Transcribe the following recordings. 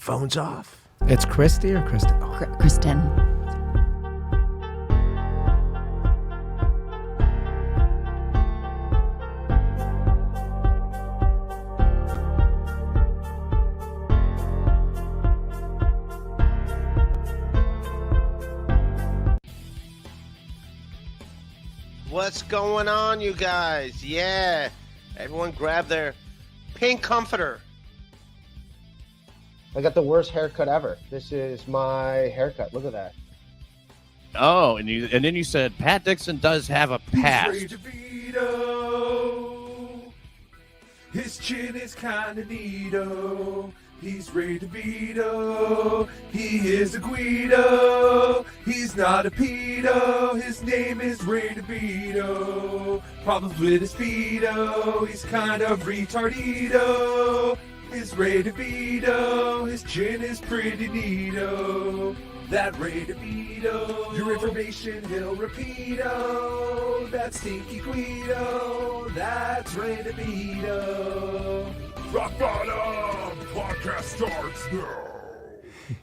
Phones off. It's Christy or Kristen? Kristen. What's going on, you guys? Yeah. Everyone grab their pink comforter. I got the worst haircut ever. This is my haircut. Look at that. Oh, and then you said Pat Dixon does have a past. He's DeVito. His chin is kinda neato. He's Ray DeVito. He is a Guido. He's not a pedo. His name is Ray DeVito. Problems with his pedo. He's kind of retardito. He's Ray DeVito. His chin is pretty neato. That Ray DeVito. Your information he'll repeat-o. That stinky Guido. That's Ray DeVito. Rock Bottom Podcast starts now.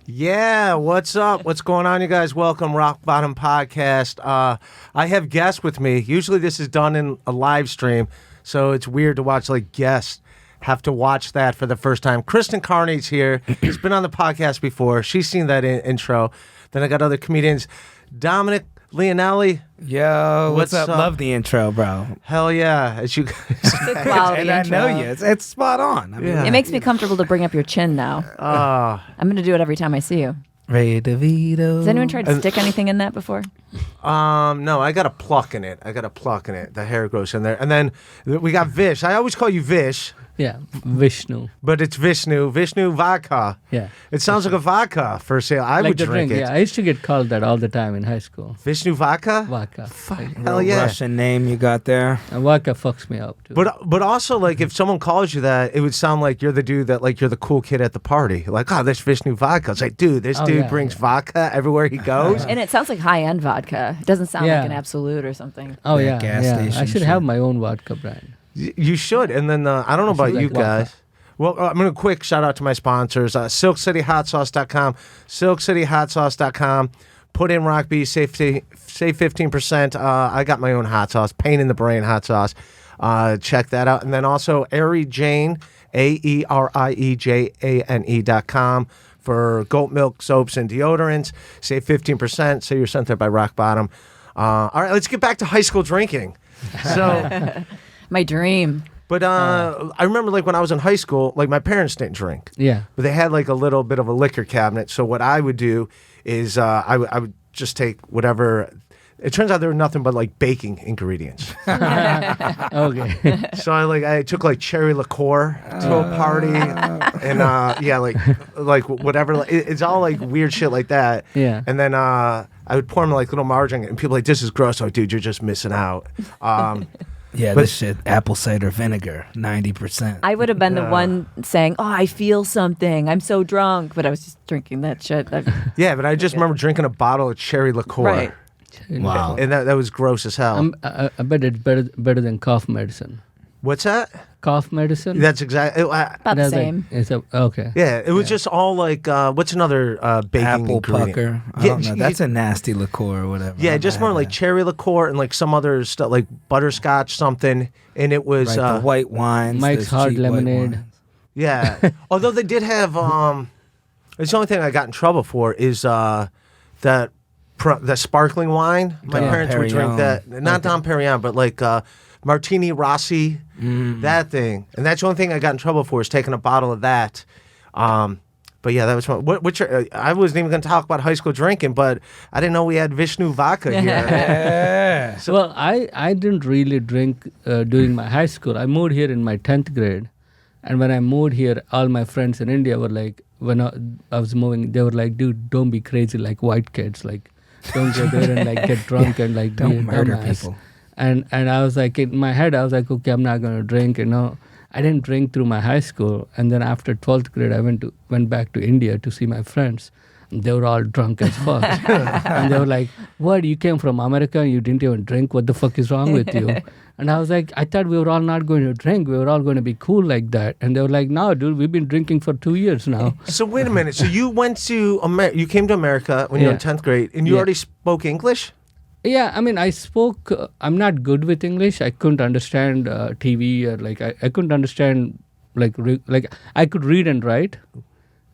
Yeah, what's up? What's going on, you guys? Welcome, Rock Bottom Podcast. I have guests with me. Usually this is done in a live stream, so it's weird to watch like guests have to watch that for the first time. Kristen Carney's here. She's been on the podcast before. She's seen that intro. Then I got other comedians. Dominic Leonelli. Yo, what's up? Love the intro, bro. Hell yeah. As you guys Good quality And I intro. know you. It's spot on. I mean, Yeah. It makes me comfortable to bring up your chin now. I'm going to do it every time I see you. Ray DeVito. Has anyone tried to stick anything in that before? No, I got a pluck in it. The hair grows in there. And then we got Vish. I always call you Vish. Yeah, Vishnu. But it's Vishnu Vaka. Yeah. It sounds like a vodka for sale. I Like would the drink it. Yeah, I used to get called that all the time in high school. Vishnu Vaka? Vaka. Hell yeah. Russian name you got there. And Vaka fucks me up too. But also, like, if someone calls you that, it would sound like you're the dude that, like, you're the cool kid at the party. Like, oh, there's Vishnu Vaka. It's like, dude, this dude brings vodka everywhere he goes. And it sounds like high-end vodka. It doesn't sound Yeah. like an Absolute or something. oh Yeah, yeah, gas yeah. station I should shit. have my own vodka brand. You should. And then, I don't know about should you like vodka. guys. Well, I'm going to quick shout out to my sponsors, SilkCityHotSauce.com, SilkCityHotSauce.com. Put in Rock B, save 15%. I got my own hot sauce, pain in the brain hot sauce. Check that out. And then also Airy Jane, AERIEJANE.com for goat milk, soaps, and deodorants. Save 15%. So you're sent there by Rock Bottom. All right, let's get back to high school drinking. So, My dream. but I remember like when I was in high school, like my parents didn't drink. Yeah. But they had like a little bit of a liquor cabinet. So what I would do is I would just take whatever. It turns out there were nothing but like baking ingredients. Okay. So I took like cherry liqueur to a party, and like whatever. It's all like weird shit like that. Yeah. And then I would pour them like little margarine, and people were like, this is gross. Oh, dude, you're just missing out. Yeah, But- this shit, apple cider vinegar, 90%. I would have been the one saying, oh, I feel something. I'm so drunk. But I was just drinking that shit. Yeah, but I just remember drinking a bottle of cherry liqueur. Right. Wow. And that was gross as hell. I bet it's better than cough medicine. What's that? Cough medicine. That's exactly. About the That's same. Okay. Yeah, it was just all like, what's another baking Apple ingredient? pucker. I Yeah, don't know. That's a nasty liqueur or whatever. Yeah, I've just had more like that. cherry liqueur and like some other stuff, like butterscotch something. And it was, Right, the white wines. Mike's those Hard cheap white Lemonade. wines. yeah. Although they did have, it's the only thing I got in trouble for is that sparkling wine. My Dom parents would drink Perignon. that. Not Dom Perignon, but like Martini Rossi, that thing. And that's the only thing I got in trouble for is taking a bottle of that. But yeah, that was fun. I wasn't even going to talk about high school drinking, but I didn't know we had Vishnu Vaka here. Yeah. Well, I didn't really drink during my high school. I moved here in my 10th grade. And when I moved here, all my friends in India were like, when I was moving, they were like, dude, don't be crazy like white kids. Like, don't go there and like get drunk and like be a Don't murder dumbass. people. And I was like, in my head, I was like, okay, I'm not going to drink, you know. I didn't drink through my high school. And then after 12th grade, I went back to India to see my friends. They were all drunk as fuck. And they were like, what, you came from America and you didn't even drink? What the fuck is wrong with you? And I was like, I thought we were all not going to drink. We were all going to be cool like that. And they were like, no, dude, we've been drinking for 2 years now. So wait a minute. So you went to you came to America when you were in 10th grade, and you already spoke English? Yeah, I mean, I spoke, I'm not good with English. I couldn't understand TV or like, I couldn't understand, like I could read and write,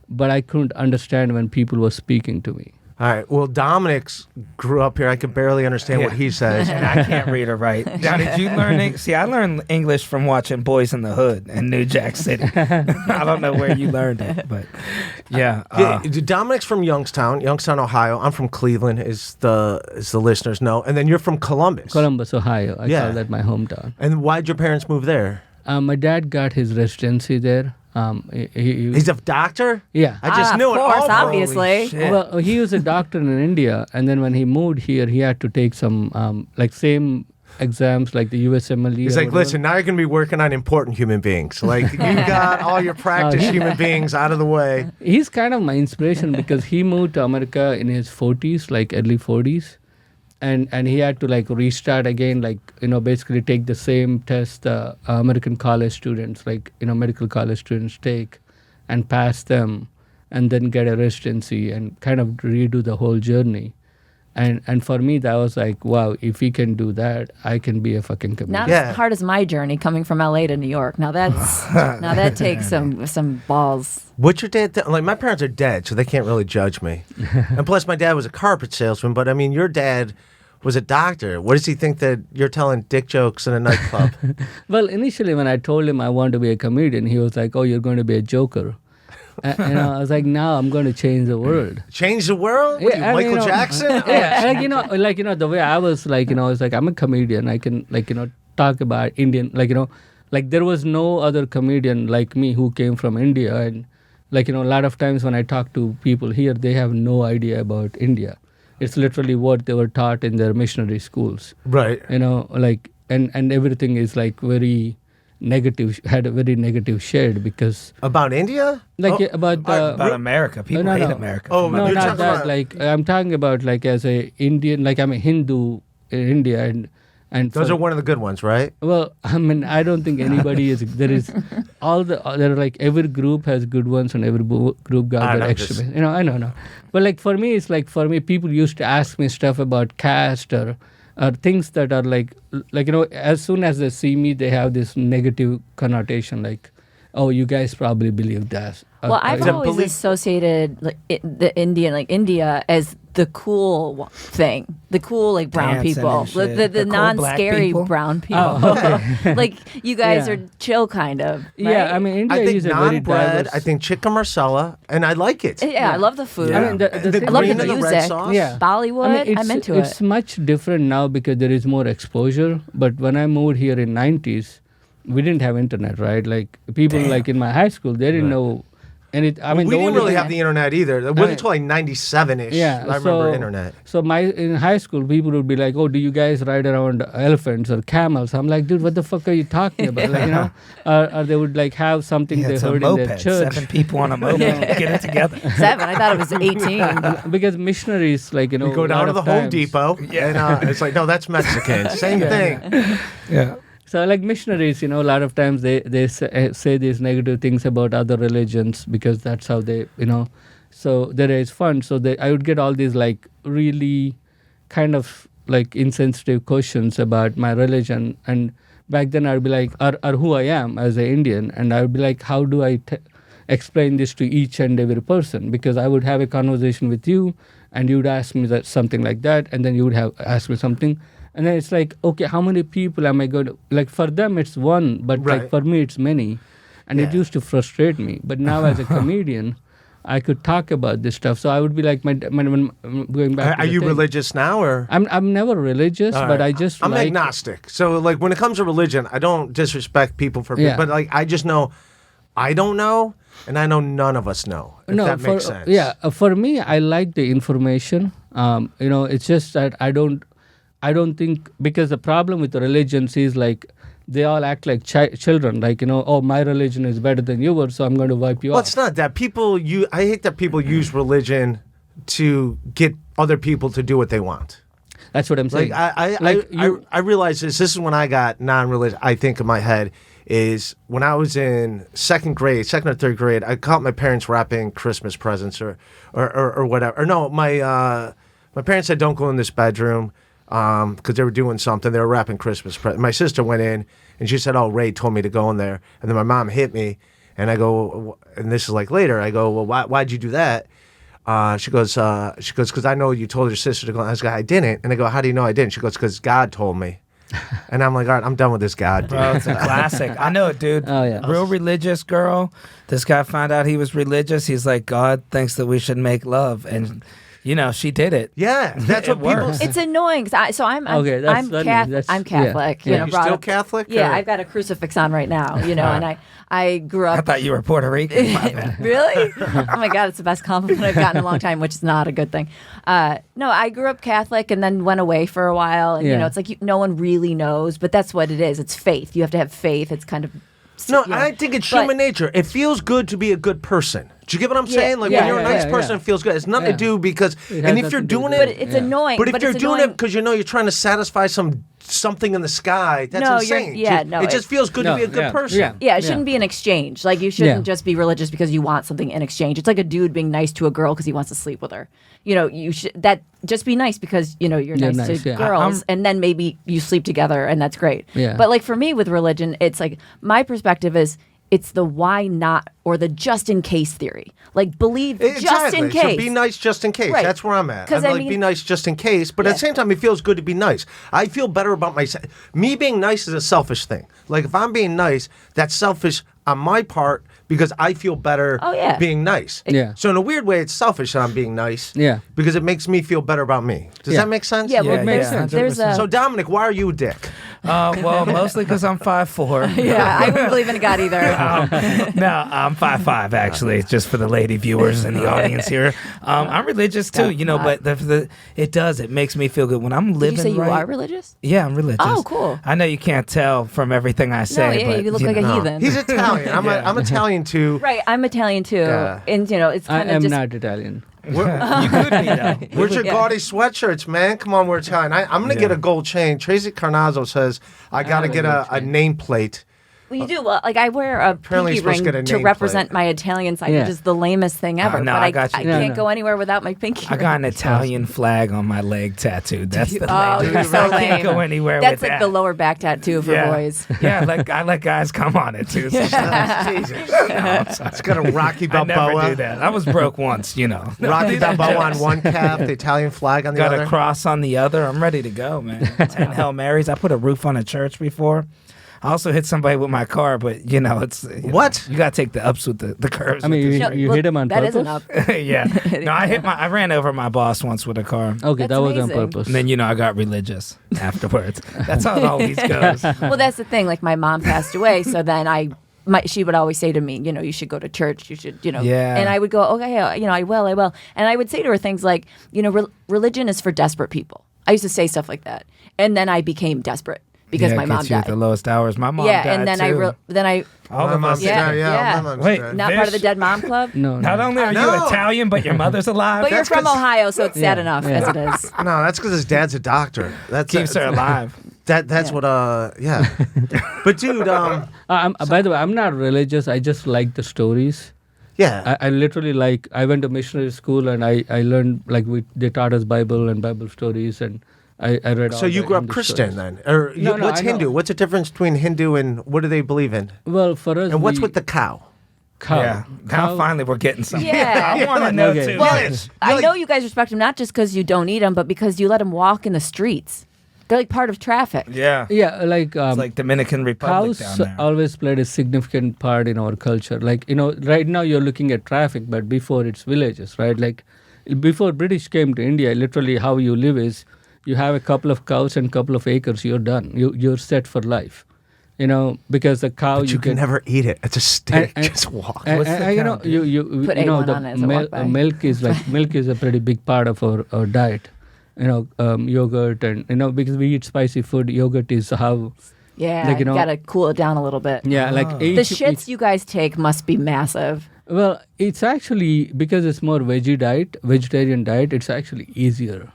but I couldn't understand when people were speaking to me. All right. Well, Dominic's grew up here. I could barely understand what he says. And I can't read or write. Now, did you learn? See, I learned English from watching Boys in the Hood in New Jack City. I don't know where you learned it, but yeah. Dominic's from Youngstown, Ohio. I'm from Cleveland, as the listeners know. And then you're from Columbus. Columbus, Ohio. I call that my hometown. And why'd your parents move there? My dad got his residency there. He's a doctor? Yeah. I just knew of it. course, Oh, obviously. Well, he was a doctor in India, and then when he moved here, he had to take some same exams like the USMLE. He's like, listen, now you're going to be working on important human beings. Like, you got all your practice human beings out of the way. He's kind of my inspiration because he moved to America in his 40s, like early 40s. And he had to like restart again, like, basically take the same test American college students, like, medical college students take and pass them and then get a residency and kind of redo the whole journey. And for me, that was like, wow, if he can do that, I can be a fucking comedian. Not as hard as my journey coming from LA to New York. Now that takes some balls. What's your dad? Like, my parents are dead, so they can't really judge me. And plus, my dad was a carpet salesman. But I mean, your dad was a doctor. What does he think that you're telling dick jokes in a nightclub? Well, initially when I told him I want to be a comedian, he was like, oh, you're going to be a joker. And I was like, no, I'm going to change the world. Change the world? What, Yeah, Michael Jackson? Yeah, the way I was like, I was like, I'm a comedian. I can talk about Indian, like there was no other comedian like me who came from India. And a lot of times when I talk to people here, they have no idea about India. It's literally what they were taught in their missionary schools. Right. And everything is like very negative, had a very negative shade because... About India? About America. People hate America. Oh, no, not that. Like, I'm talking about like as a Indian, like I'm a Hindu in India and those are one of the good ones, right? Well, I mean, I don't think anybody is. There is there are like every group has good ones and every group got their extremists. I don't know. But like for me, it's like people used to ask me stuff about caste or things that are like as soon as they see me, they have this negative connotation like, oh, you guys probably believe that. Well, I've always associated India as the cool thing, the cool like brown Dancing people, and shit. the The cool non-scary black people? brown people. Oh, okay. Like you guys Yeah. are chill, kind of. Right? Yeah, I mean, India I think is a very non-bread, diverse. I think chicken marsala, and I like it. Yeah, I love the food. Yeah. I mean, the The thing I love green the and the red music. sauce? Yeah. Bollywood, I'm into it's it. much different now because there is more exposure. But when I moved here in 90s, we didn't have internet, right? Like people like in my high school, they didn't know. And we didn't really have the internet either. It wasn't until like 97-ish. Yeah, I remember internet. So in high school, people would be like, "Oh, do you guys ride around elephants or camels?" I'm like, "Dude, what the fuck are you talking about?" Like, or they would like have something they It's a heard in their moped. church. 7 people on a moped. Get it together. 7. I thought it was 18. Because missionaries, like We go down to the Home Depot, and it's like, no, that's Mexican. Same thing. Yeah. So like missionaries, a lot of times they say these negative things about other religions because that's how they, so they raise funds. So I would get all these like really kind of like insensitive questions about my religion. And back then I'd be like, or who I am as an Indian. And I would be like, how do I explain this to each and every person? Because I would have a conversation with you and you would ask me something like that. And then you would have asked me something. And then it's like, okay, how many people am I going to... Like, for them, it's one, but like for me, it's many. And it used to frustrate me. But now as a comedian, I could talk about this stuff. So I would be like, when going back Are you religious now, or? I'm never religious, but I just I'm agnostic. So, like, when it comes to religion, I don't disrespect people for... Yeah. But, like, I just know I don't know, and I know none of us know, if that makes sense. Yeah, for me, I like the information. It's just that I don't think, because the problem with the religions is like they all act like children, like, oh, my religion is better than yours, so I'm going to wipe you Well, off. it's not that. I hate that people use religion to get other people to do what they want. That's what I'm saying. I realize this. This is when I got non-religious. I think in my head is when I was in second or third grade. I caught my parents wrapping Christmas presents or whatever. Or no, my parents said don't go in this bedroom because they were doing something. They were wrapping Christmas presents. My sister went in and she said, "Oh, Ray told me to go in there." And then my mom hit me, and I go, and this is like later. I go, "Well, why'd you do that?" She goes, because I know you told your sister to go. I was like, I didn't. And I go, how do you know I didn't? She goes, because God told me. And I'm like, all right, I'm done with this God, dude. Bro, it's a classic. I know it, dude. Oh, yeah. Real religious girl. This guy found out he was religious. He's like, God thinks that we should make love. And, she did it. Yeah, that's It what people works. It's annoying. I'm Okay, that's I'm, funny. Catholic. I'm Catholic. Yeah. You know, You brought still up- Catholic? Yeah, or- I've got a crucifix on right now. And I grew I up. thought you were Puerto Rican. My bad. Really? Oh my God, it's the best compliment I've gotten in a long time, which is not a good thing. No, I grew up Catholic and then went away for a while. And, Yeah. it's like no one really knows, but that's what it is. It's faith. You have to have faith. It's kind of. No, Yeah. I think it's But- human nature. It feels good to be a good person. Do you get what I'm Yeah, saying? Like yeah, when you're a yeah, nice yeah, person, yeah. it feels good. It's nothing to Yeah. do because, It has and if nothing you're to do doing with But it, it's Yeah. annoying. but if you're it's doing annoying. it because you're trying to satisfy something in the sky, that's No, you're- insane. yeah, Just- no, it just feels good to No, be a good yeah, person. yeah. Yeah, it shouldn't be an exchange. Like you shouldn't Yeah. just be religious because you want something in exchange. It's like a dude being nice to a girl because he wants to sleep with her. You should just be nice because you're nice nice, to yeah. girls, and then maybe you sleep together, and that's great. Yeah. But like for me with religion, it's like my perspective is it's the why not or the just in case theory. Like believe just in case. So be nice just in case. Right. That's where I'm at. 'Cause I'd I like mean- be nice just in case, but at the Yeah. same time, it feels good to be nice. I feel better about myself. Me being nice is a selfish thing. Like if I'm being nice, that's selfish on my part because I feel better Oh, yeah. being nice. Yeah. So in a weird way, it's selfish that I'm being nice. Yeah. Because it makes me feel better about me. Does Yeah. that make sense? Yeah, Yeah, well, makes sense. there's a So Dominic, why are you a dick? Well, mostly because I'm 5'4". yeah. I wouldn't believe in a God either. No, I'm 5'5", actually, just for the lady viewers in the audience here. I'm religious too, but it makes me feel good when I'm Did living you say you right. are religious? Yeah, I'm religious. Oh, cool. I know you can't tell from everything I say. No, yeah, but, you look like a No. heathen. He's Italian. I'm Italian too. Right, I'm Italian too, Yeah. and it's I kind of am just. not Italian. You could be, though. Where's your Yeah. gaudy sweatshirts, man? Come on, we're Italian. I'm going to get a gold chain. Tracy Carnazzo says I got to have a get gold a nameplate. Well, you do. Well, like I wear a Apparently pinky you're supposed ring to get a to nameplate. represent my Italian side, Yeah. which is the lamest thing ever. no, but I got you. I No, can't no. go anywhere without my pinky I ring. got an Italian flag on my leg tattooed. That's the Oh, thing. you're so I can't lame. go anywhere That's with like that. the lower back tattoo for yeah. boys. Yeah, I let guys come on it too. sometimes. Jesus. No, I'm sorry. It's got a Rocky I never do Balboa. that. I was broke once, Rocky Balboa on one calf, the Italian flag on the Got other. a cross on the other. I'm ready to go, man. 10 Hail Marys. I put a roof on a church before. I also hit somebody with my car, but it's What? You gotta take the ups with the curves. I mean, No, you well, hit him on that purpose? isn't up. yeah. No, I ran over my boss once with a car. Okay, That's that was on amazing. purpose. And then I got religious afterwards. That's how it always goes. Well, that's the thing. Like my mom passed away, so then she would always say to me, you should go to church. You should, Yeah. And I would go, okay, I will. And I would say to her things like, religion is for desperate people. I used to say stuff like that, and then I became desperate because Yeah, my it mom gets you at died. the lowest hours. My mom Yeah, died and then too. All My of mom's us. Yeah, dead. yeah. My mom's Wait, dead. Not part of the Dead Mom Club. No, Not no. only are No. you Italian, but your mother's alive. But you're That's from 'cause- Ohio, so it's sad enough yeah. as it is. No, that's because his dad's a doctor. That's keeps her alive. That's Yeah. what. Yeah. But dude, By the way, I'm not religious. I just like the stories. yeah. I literally I went to missionary school and I learned they taught us Bible and Bible stories and I read. So all you the grew up Hindu Christian stories. then, or No, no, what's I know. Hindu? What's the difference between Hindu and what do they believe in? Well, for us, And what's with the cow? cow? Yeah. Now finally we're getting something. Yeah. I want to know Okay. too. Well, Yes. I know you guys respect him not just because you don't eat him, but because you let him walk in the streets. They're like part of traffic. Yeah. Yeah, It's like Dominican Republic cows down there. always played a significant part in our culture. Right now you're looking at traffic, but before it's villages, right? Like before British came to India, literally how you live is you have a couple of cows and couple of acres, you're done. You're set for life. Because the cow But you can never eat it. It's a steak. And- Just walk. What's the you cow know do? you Put you know A1 the on it as I walk by. milk is a pretty big part of our diet. Yogurt and because we eat spicy food, yogurt is how Yeah, you gotta cool it down a little bit. yeah like The shits you guys take must be massive. Well, it's actually because it's more vegetarian diet. It's actually easier.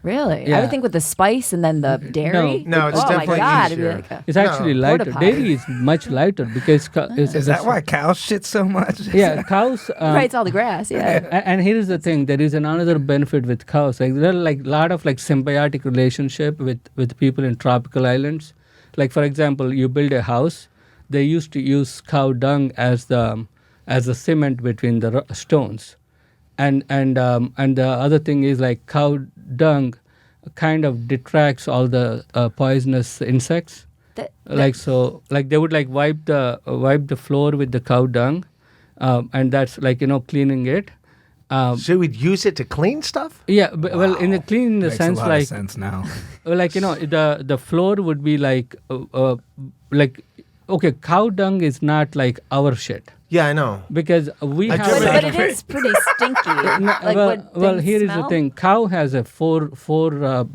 Really? I Yeah. would think with the spice and then the dairy. No, it's oh definitely my God, it'd be easier. like a, It's actually lighter. Porta Dairy is much lighter because Is that why cows shit so much? Yeah, cows. right, it's all the grass. Yeah. And here is the thing: there is another benefit with cows. Like there are like a lot of like symbiotic relationship with people in tropical islands. Like for example, you build a house. They used to use cow dung as the cement between the stones, and the other thing is like cow dung kind of detracts all the poisonous insects. Like they would like wipe the floor with the cow dung, and that's like cleaning it. So we'd use it to clean stuff? Yeah, but, well, in the clean Makes sense, a lot like of sense now. like the floor would be like okay, cow dung is not like our shit Yeah, I know. because we I have. just- But it is pretty stinky. Like, would well, things here is the smell? thing: cow has a four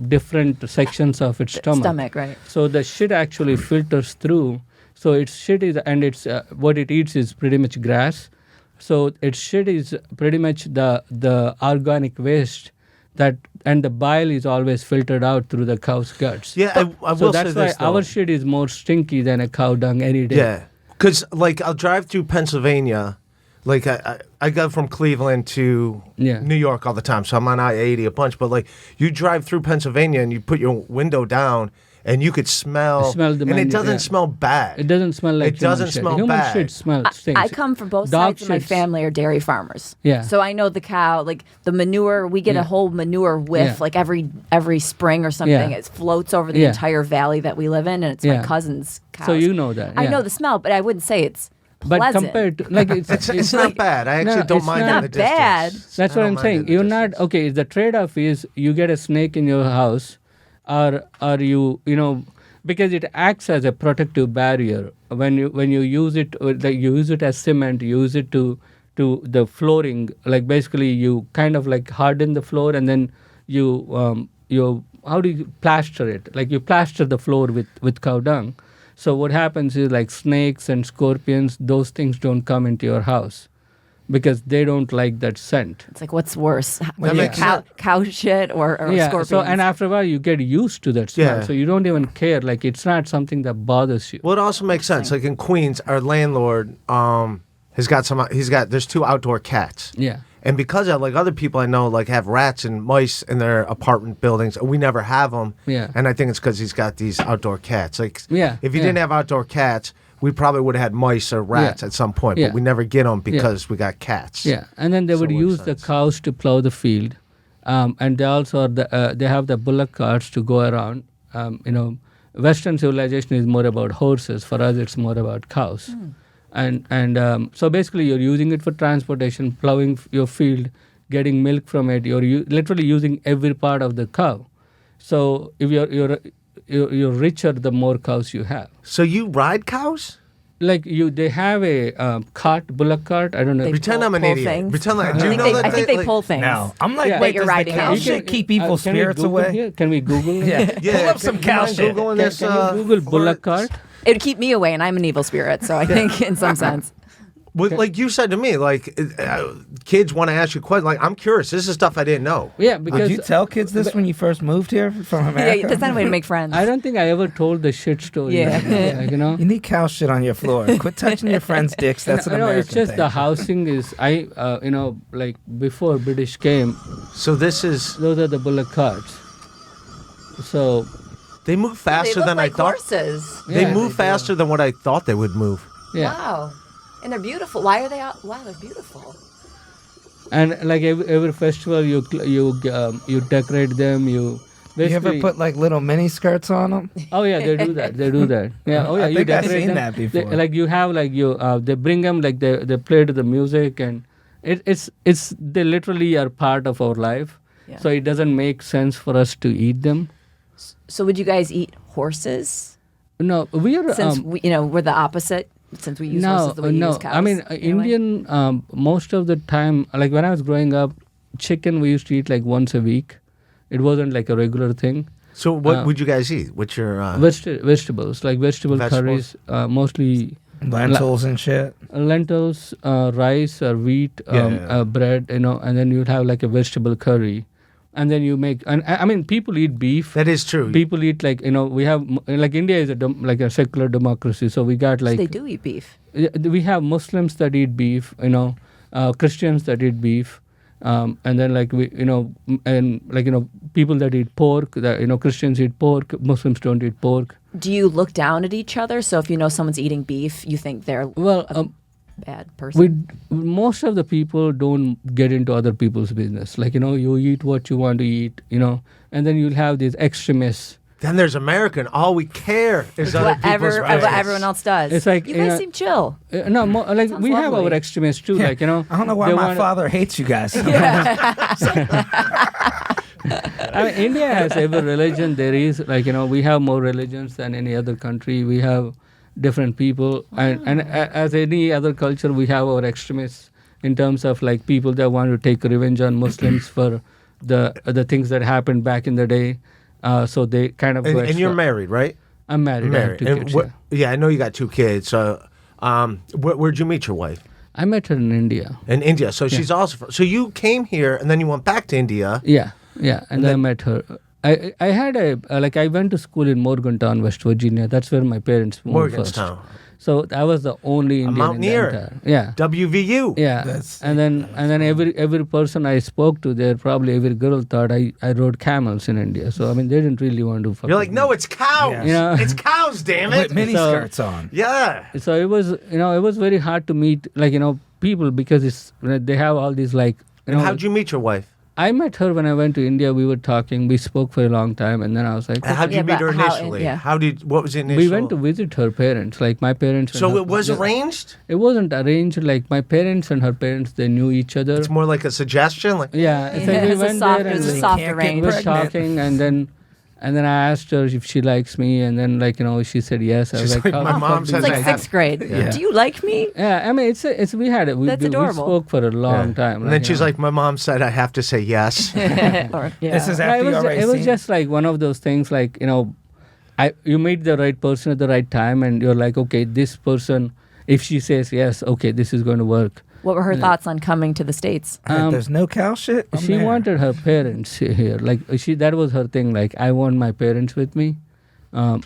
different sections of its stomach. Right. So the shit actually filters through. So its shit is, and it's what it eats is pretty much grass. So its shit is pretty much the organic waste that, and the bile is always filtered out through the cow's guts. Yeah, I So will that's say why this, though. our shit is more stinky than a cow dung any day. Yeah, because like I'll drive through Pennsylvania, like I go from Cleveland to Yeah. New York all the time, so I'm on I-80 a bunch. But like you drive through Pennsylvania and you put your window down and you could smell Smell the and it menu, doesn't yeah. smell bad. It doesn't smell like It doesn't human shit. smell Human bad. shit stinks. I come from both Dog sides of my shits- family are dairy farmers. Yeah. So I know the cow, like the manure, we get Yeah. a whole manure whiff Yeah. like every spring or something. Yeah. It floats over the Yeah. entire valley that we live in, and it's my Yeah. cousin's cows. So you know that. I yeah. know the smell, but I wouldn't say it's But pleasant. compared to like It's not bad. I actually No, don't it's mind not in the bad. distance. That's I what don't I'm mind saying. in the You're distance. not okay. The trade-off is you get a snake in your house, or you because it acts as a protective barrier when you use it. You use it as cement. You use it to the flooring. Like basically, you kind of like harden the floor, and then you how do you plaster it? Like you plaster the floor with cow dung. So what happens is like snakes and scorpions, those things don't come into your house because they don't like that scent. It's like, what's worse, That makes cow shit or scorpions? So and after a while you get used to that smell. Yeah. So you don't even care. Like it's not something that bothers you. Well, it also makes sense. Like in Queens, our landlord there's 2 outdoor cats. Yeah. And because of like other people I know like have rats and mice in their apartment buildings, we never have them. Yeah. And I think it's because he's got these outdoor cats. Like, Yeah, if he yeah. didn't have outdoor cats, we probably would have had mice or rats Yeah. at some point. Yeah. But we never get them because we got cats. Yeah. And then they So would it makes use the sense. cows to plow the field. And they also are they have the bullock carts to go around. Western civilization is more about horses. For us, it's more about cows. And so basically, you're using it for transportation, plowing your field, getting milk from it. You're literally using every part of the cow. So if you're richer, the more cows you have. So you ride cows? Like they have a bullock cart. I don't know. They Pretend pull- I'm an pull idiot. things. Pretend like, I do you think know they, that I think they like- pull things. Now, I'm like, Yeah. wait, That you're does the riding cow in. shit keep evil Can we spirits Google away? here? Can we Google it? Yeah. Yeah, Pull up some can cow you shit. Googling Can, this, can you Google bullock cart? It would keep me away, and I'm an evil spirit. So I think, in some sense, Well, like you said to me, like kids want to ask you questions. Like I'm curious. This is stuff I didn't know. Yeah, because Did you tell kids this when you first moved here from America? yeah, that's not a way to make friends. I don't think I ever told the shit story. Yeah. Like, You need cow shit on your floor. Quit touching your friends' dicks. That's an I know, American it's just thing. the housing is like before British came, So this is those are the bullock carts. So they move faster they look than like I thought. horses. They Yeah, move faster than what I thought they would move. yeah, Wow, and they're beautiful. Why are they? Wow, they're beautiful. and like every festival you decorate them. You You ever basically put like little mini skirts on them? Oh yeah, they do that. They do that. Yeah. Oh yeah, I you think I've decorate seen them. that before. Like you have like they bring them like they play to the music and it's they literally are part of our life. Yeah. So it doesn't make sense for us to eat them. So would you guys eat horses? No, we are Since we're the opposite. Since we use no horses the way you no. use cows. I mean in a way? Indian most of the time, like when I was growing up, chicken we used to eat like once a week. It wasn't like a regular thing. So what would you guys eat? What's your Vegetables, like vegetable Vegetables? curries, mostly Lentils and shit. lentils, rice or wheat, bread, and then you'd have like a vegetable curry. And then you make, and I mean, people eat beef. That is true. People eat we have, like India is like a secular democracy. So we got like. So they do eat beef. We have Muslims that eat beef, Christians that eat beef. And then people that eat pork, Christians eat pork, Muslims don't eat pork. Do you look down at each other? So if you know someone's eating beef, you think they're a bad person? Most of the people don't get into other people's business. Like, you eat what you want to eat, and then you'll have these extremists. Then there's American. All we care is other people's what business. everyone else does. It's like, you guys seem chill. We have lovely. our extremists too. Yeah. Like, I don't know why my father hates you guys. I mean, India has every religion there is. Like, we have more religions than any other country. We have different people. And as any other culture, we have our extremists in terms of like people that want to take revenge on Muslims for the things that happened back in the day. So they kind of... And you're married, right? I'm married. I have 2 kids, I know you got 2 kids. So where'd you meet your wife? I met her in India. In India. So she's also... So you came here and then you went back to India. Yeah. And then I met her. I had I went to school in Morgantown, West Virginia. That's where my parents moved Morgantown. first. So I was the only Indian mountaineer. in the entire. Yeah. WVU. Yeah. And then every person I spoke to there, probably every girl thought I rode camels in India. So I mean, they didn't really want to fuck You're like, with no, me. it's cows. Yeah. It's cows, damn it. With mini skirts on. Yeah. So it was very hard to meet people because they have all these like. And how'd you meet your wife? I met her when I went to India. We were talking. We spoke for a long time, and then I was like, how'd you meet her initially? What was the initial? We went to visit her parents. Like my parents. So it was arranged? It wasn't arranged. Like my parents and her parents, they knew each other. It's more like a suggestion. Like it's like we went there and we were talking, and then I asked her if she likes me, and then she said yes. I was She's like, like, my mom says It's like 6th grade. Yeah. Do you like me? Yeah, I mean, it's we had it. That's adorable. We spoke for a long time. And then she's like, my mom said I have to say yes. This is after it was just like one of those things. Like you meet the right person at the right time, and you're like, okay, this person. If she says yes, okay, this is going to work. What were her thoughts on coming to the States? There's no cow shit. She wanted her parents here. Like that was her thing. Like I want my parents with me. Like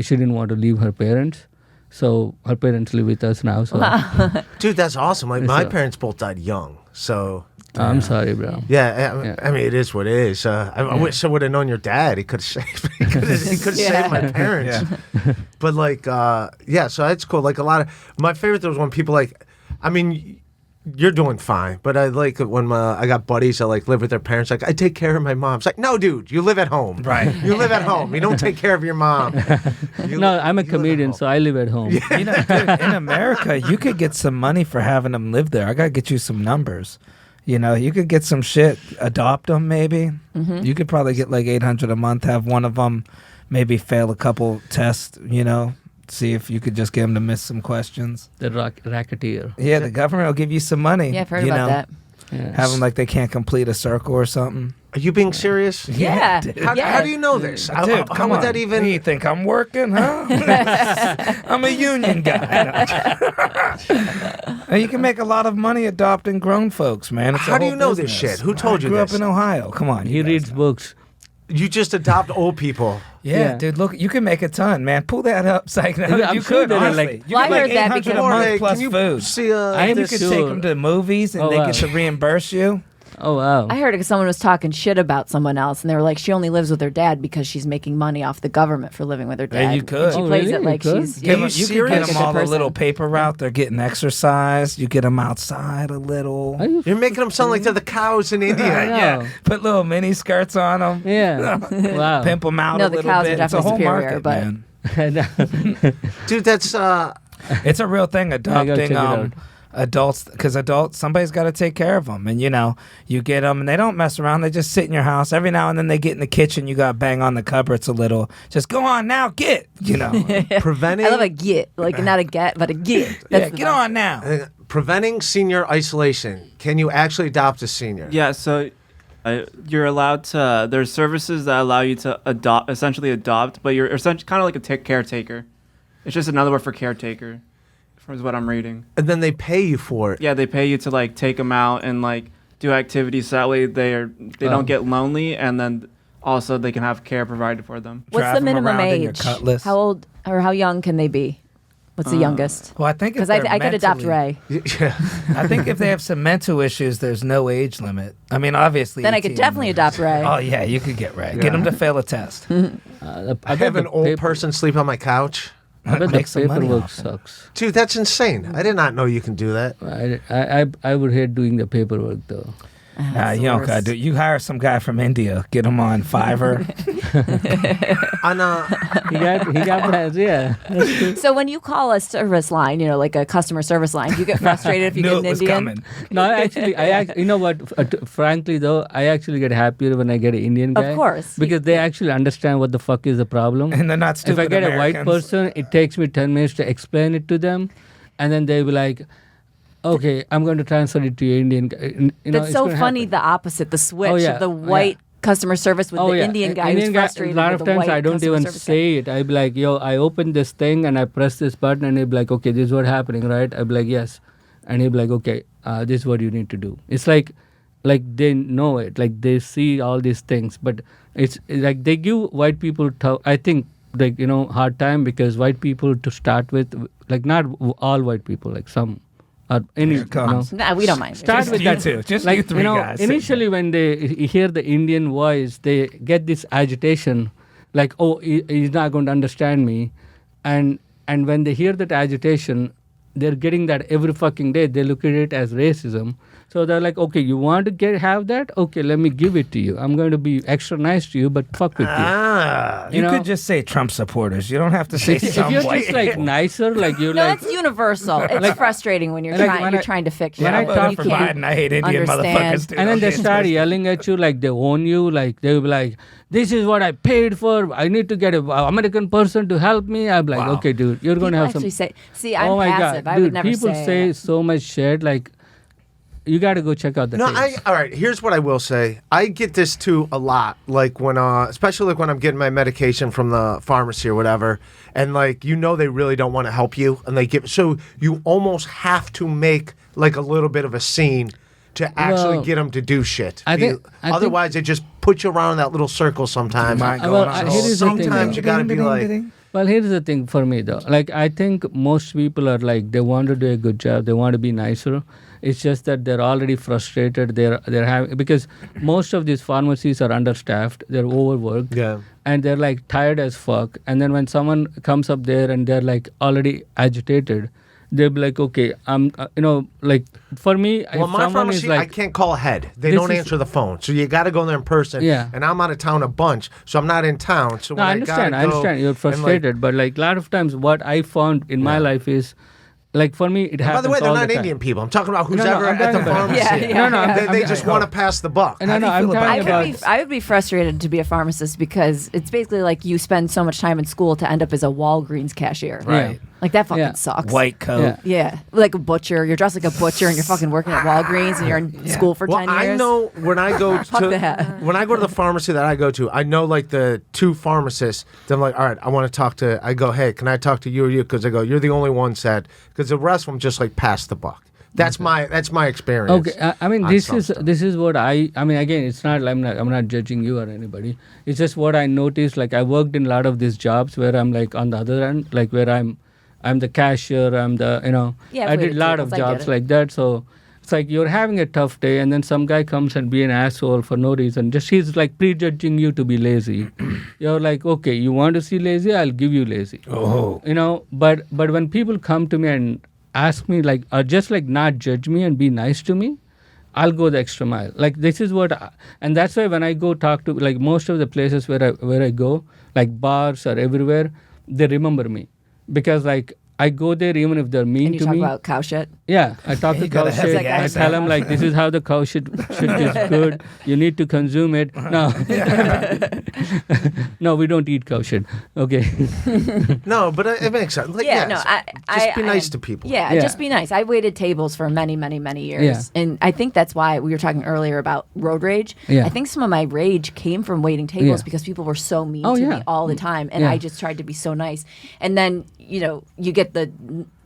she didn't want to leave her parents. So her parents live with us now. So Dude, that's awesome. Like my parents both died young. So I'm sorry, bro. Yeah, I mean, it is what it is. I wish I would have known your dad. He could have saved me. He could have saved my parents. Yeah. But so that's cool. Like a lot of my favorite was when people I mean, you're doing fine, but I like it when I got buddies that live with their parents. Like, I take care of my mom. It's like, no, dude, you live at home. Right. You live at home. You don't take care of your mom. No, I'm a comedian, so I live at home. Dude, in America, you could get some money for having them live there. I got to get you some numbers. You could get some shit, adopt them maybe. Mm-hmm. You could probably get like $800 a month, have one of them maybe fail a couple tests, see if you could just get them to miss some questions. The racketeer. Yeah, the government will give you some money. Yeah, I've heard about that. Yeah. Have them like they can't complete a circle or something. Are you being serious? Yeah. How do you know this? Dude, how would that even... You think I'm working, huh? I'm a union guy. You can make a lot of money adopting grown folks, man. It's how do you know this shit? Who told you this? I grew up in Ohio. Come on. He reads books. You just adopt old people. Yeah, dude, look, you can make a ton, man. Pull that up, psych. I'm You sure could, that honestly. You Well, could I make heard that $800 a because- month plus can you food. see You could take them to movies and they get to reimburse you. Oh, wow. I heard it because someone was talking shit about someone else, and they were like, she only lives with her dad because she's making money off the government for living with her dad. Yeah, you could. And she Oh, plays really? it like You could? she's... You you could get them Like a all the person. little paper route. They're getting exercise. You get them outside a little. You're making them sound like they're the cows in India. Yeah, put little mini skirts on them. Yeah. Wow. Pimp them out No, a the little cows are bit. It's a definitely whole superior, market, but- man. Dude, that's... It's a real thing, I gotta check adopting it out. adults, because somebody's got to take care of them. And, you get them, and they don't mess around. They just sit in your house. Every now and then they get in the kitchen. You got to bang on the cupboards a little. Just go on now, get, preventing... I love a get, like not a get, but a get. That's the get best. on now. Preventing senior isolation. Can you actually adopt a senior? Yeah, so you're allowed to. There's services that allow you to essentially adopt, but you're essentially kind of like a caretaker. It's just another word for caretaker. is what I'm reading. And then they pay you for it. Yeah, they pay you to like take them out and like do activities so that way they don't get lonely, and then also they can have care provided for them. What's Drive the them minimum around in your age? Cutlass. How old or how young can they be? What's the youngest? Well, I think Because I could adopt Ray. Yeah. I think if they have some mental issues, there's no age limit. I mean, obviously. Then I could 18 definitely is- adopt Ray. Oh yeah, you could get Ray. Get him to fail a test. I have an old person sleep on my couch. I bet Make the some money paperwork off it. sucks. Dude, that's insane. I did not know you can do that. I would hate doing the paperwork though. Nah, you don't gotta do. You hire some guy from India, get him on Fiverr. On He got plans, yeah. So when you call a service line, like a customer service line, do you get frustrated if you Knew get an it was Indian? coming. No, you know what? Frankly, though, I actually get happier when I get an Indian guy. Of course. Because they actually understand what the fuck is the problem. And they're not If stupid I get a white Americans. person, it takes me 10 minutes to explain it to them. And then they'll be like, okay, I'm going to transfer it to your Indian guy. That's it's so gonna funny, happen. the opposite, the switch Oh, yeah. of the Oh, yeah. white customer service with the Indian guy who's frustrated a lot with of the times white I don't customer even service guy. say it. I'd be like, yo, I opened this thing and I press this button, and he'd be like, okay, this is what's happening, right? I'd be like, yes. And he'd be like, okay, this is what you need to do. It's like they know it, like they see all these things, but it's like they give white people, I think, like, hard time, because white people to start with, like not all white people, like some. Here it comes. Nah, we don't mind. Start Just with you that. two. Just like, you three guys. Initially, when they hear the Indian voice, they get this agitation, like, oh, he's not going to understand me, and when they hear that agitation, they're getting that every fucking day. They look at it as racism. So they're like, okay, you want to have that? Okay, let me give it to you. I'm going to be extra nice to you, but fuck with you. You could just say Trump supporters. You don't have to say If some you're white. just like nicer, like you're No, like. it's universal. It's frustrating when you're like trying. when You're I- trying to fix when shit. I You talk for can't Biden, I hate Indian understand. motherfuckers too. And then they Okay, start twisted. yelling at you, like they own you, like they'll be like, "This is what I paid for. I need to get an American person to help me." I'm like, Wow. "Okay, dude, you're going to People have some." actually say, "See, I'm oh my passive. god, I dude! would never People say it. so much shit. Like, you got to go check out the. No, tapes. all right. Here's what I will say. I get this too a lot. Like when, especially like when I'm getting my medication from the pharmacy or whatever, and like they really don't want to help you, and they give. So you almost have to make like a little bit of a scene to actually Well, get them to do shit. I think- Otherwise, they just put you around that little circle sometimes. Mind well, going on. here is the thing, Sometimes though. you gotta be like. Well, here's the thing for me though. Like, I think most people are like, they want to do a good job. They want to be nicer. It's just that they're already frustrated. They're having, because most of these pharmacies are understaffed. They're overworked. Yeah. And they're like tired as fuck. And then when someone comes up there and they're like already agitated, they'll be like, okay, like for me, Well, if my someone pharmacy, is like, I can't call ahead. They This don't is- answer the phone, so you got to go there in person. Yeah. And I'm out of town a bunch, so I'm not in town. So no, when I understand. I understand. You're frustrated, but like a lot of times, what I found in my life is, like for me, it By happens the way, they're all not the time. Indian people. I'm talking about who's No, no, ever I'm at the talking about- pharmacy. Yeah, yeah. No, no, They just want to pass the buck. No, no, do you I'm feel about talking that? about. I would be frustrated to be a pharmacist because it's basically like you spend so much time in school to end up as a Walgreens cashier. Right. Like that fucking Yeah. sucks. White coat. Yeah. Yeah, like a butcher. You're dressed like a butcher, and you're fucking working at Walgreens, and you're in school for 10 I years. know when I go Fuck to that. when I go to the pharmacy that I go to, I know like the two pharmacists. Then I'm like, all right, I want to talk to. I go, hey, can I talk to you or you? Because I go, you're the only one said. Because the rest of them just like pass the buck. That's my experience. Okay, I mean on this some is stuff. this is what I mean, again, it's not I'm not judging you or anybody. It's just what I noticed. Like I worked in a lot of these jobs where I'm like on the other end, like where I'm the cashier, I'm the Yeah, I did waited a lot tables, of I get jobs it. like that. So it's like you're having a tough day, and then some guy comes and be an asshole for no reason. Just he's like prejudging you to be lazy. You're like, okay, you want to see lazy? I'll give you lazy. Oh. But when people come to me and ask me like, or just like not judge me and be nice to me, I'll go the extra mile. Like this is and that's why when I go talk to like most of the places where I go, like bars or everywhere, they remember me because like I go there even if they're mean And you to talk me. about cow shit. Yeah, I talk to You got cow a heavy shit. I accent. tell them like, this is how the cow shit is good. You need to consume it. No, no, we don't eat cow shit. Okay. No, but it makes sense. Like, Yeah, yes, no, just be I- nice to people. Yeah, Yeah. just be nice. I waited tables for many, many, many years. Yeah. And I think that's why we were talking earlier about road rage. Yeah. I think some of my rage came from waiting tables Yeah. because people were so mean Oh, to yeah. me all the time. And Yeah. I just tried to be so nice. And then, you get the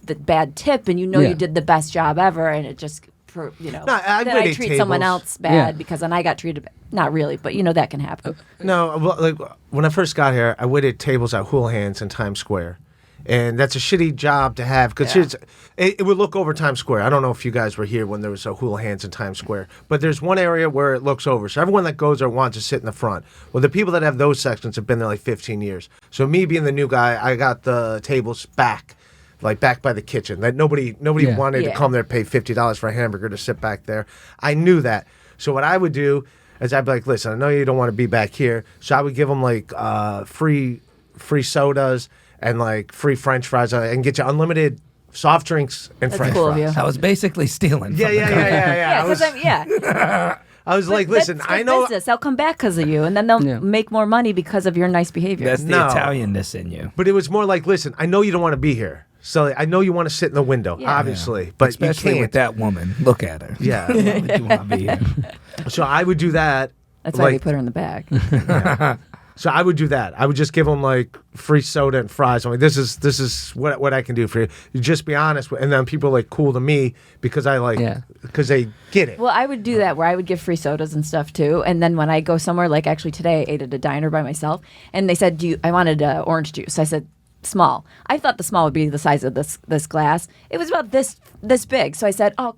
the bad tip, and you know Yeah. you did the best job ever, and it just No, then I I waited treat someone tables. else bad Yeah. because then I got treated bad. Not really, but that can happen. No, well, like when I first got here, I waited tables at Houlihan's in Times Square, and that's a shitty job to have because it would look over Times Square. I don't know if you guys were here when there was a Houlihan's in Times Square, but there's one area where it looks over, so everyone that goes there wants to sit in the front. Well, the people that have those sections have been there like 15 years. So me being the new guy, I got the tables back by the kitchen. That nobody Yeah. wanted to Yeah. come there, pay $50 for a hamburger to sit back there. I knew that. So what I would do is I'd be like, listen, I know you don't want to be back here. So I would give them like free sodas and like free French fries and get you unlimited soft drinks and That's French cool of fries. you. I was basically stealing. Yeah. Yeah, I was, because I was like, listen, that's I good know. business. They'll come back because of you, and then they'll Yeah. make more money because of your nice behavior. That's the No. Italianness in you. But it was more like, listen, I know you don't want to be here. So I know you want to sit in the window, Yeah. obviously, but Especially you can't. with that woman. Look at her. Yeah. Why would you want to be here? So I would do that. That's why like, they put her in the back. So I would do that. I would just give them like free soda and fries. I'm like, this is what I can do for you. You just be honest, and then people are like cool to me because I like Yeah. because they get it. Well, I would do that where I would give free sodas and stuff too. And then when I go somewhere, like actually today, I ate at a diner by myself, and they said, I wanted orange juice. I said, small. I thought the small would be the size of this glass. It was about this big. So I said, oh,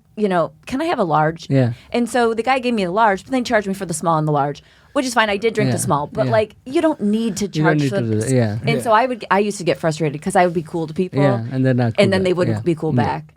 can I have a large? Yeah. And so the guy gave me a large, but then charged me for the small and the large, which is fine. I did drink Yeah, the small, but yeah. like you don't need to You don't charge need for to do that, yeah. And so I used to get frustrated because I would be cool to people. Yeah, and they're not cool and then they back, wouldn't yeah. be cool Yeah. back.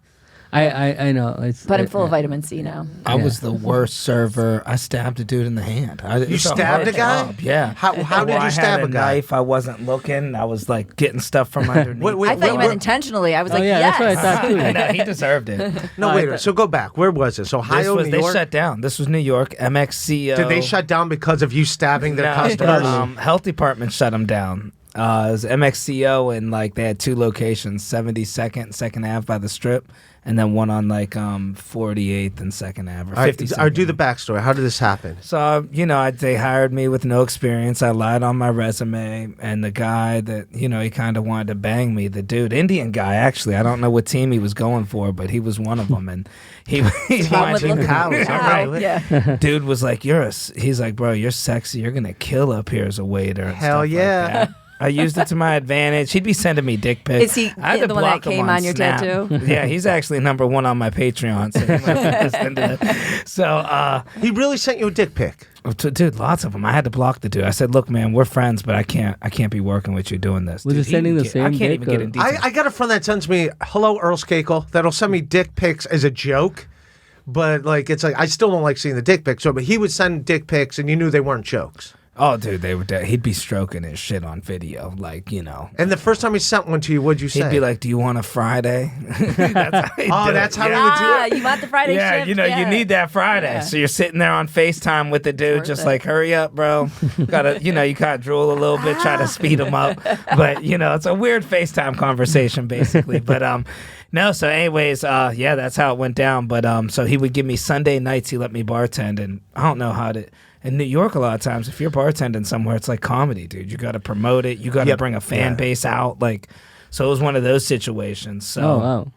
I know. It's But I'm full of vitamin C now. I was the worst server. I stabbed a dude in the hand. You stabbed a guy? Yeah. How did I you stab had a guy? knife. I wasn't looking. I was like getting stuff from underneath. Wait, I thought you where- meant intentionally. I was like, yeah, yes. that's what I thought too. I know, he deserved it. No, wait. So go back. Where was this? Ohio, New They York? shut down. This was New York. MXCO. Did they shut down because of you stabbing their No, customers? health department shut them down. It was MXCO, and like they had two locations: 72nd, 2nd Ave by the Strip, and then one on like 48th and 2nd Ave or All right, 52nd. do the backstory. How did this happen? So, they hired me with no experience. I lied on my resume, and the guy that, he kind of wanted to bang me, the dude, Indian guy, actually. I don't know what team he was going for, but he was one of them. And he Problem with wanted looking college, cool. all right. Yeah. dude was like, he's like, bro, you're sexy. You're going to kill up here as a waiter. And Hell stuff yeah. Like that. I used it to my advantage. He'd be sending me dick pics. Is he I had to the one that block him came on your Snap. tattoo? Yeah, he's actually #1 on my Patreon. So, he might be listening to it. So He really sent you a dick pic. dude, lots of them. I had to block the dude. I said, "Look, man, we're friends, but I can't be working with you doing this." Was Dude, he sending the same I can't dick even get or- in detail. I got a friend that sends me, hello, Earl Skakel, that'll send me dick pics as a joke. But like, it's like, I still don't like seeing the dick pics. So, but he would send dick pics and you knew they weren't jokes. Oh, dude, they were dead. He'd be stroking his shit on video, like. And the first time he sent one to you, what'd you say? He'd be like, "Do you want a Friday?" That's how he'd do it. that's how he Yeah. would do it. You want the Friday Yeah, shift? you need that Friday. Yeah. So you're sitting there on FaceTime with the dude, worth just it. like, hurry up, bro. Gotta, you kind of drool a little bit, try to speed him up. But, it's a weird FaceTime conversation, basically. But, no, so anyways, that's how it went down. But, so he would give me Sunday nights, he let me bartend, and I don't know how to. In New York, a lot of times, if you're bartending somewhere, it's like comedy, dude. You got to promote it. You got to Yep. bring a fan base out. Like, so it was one of those situations. So Oh wow.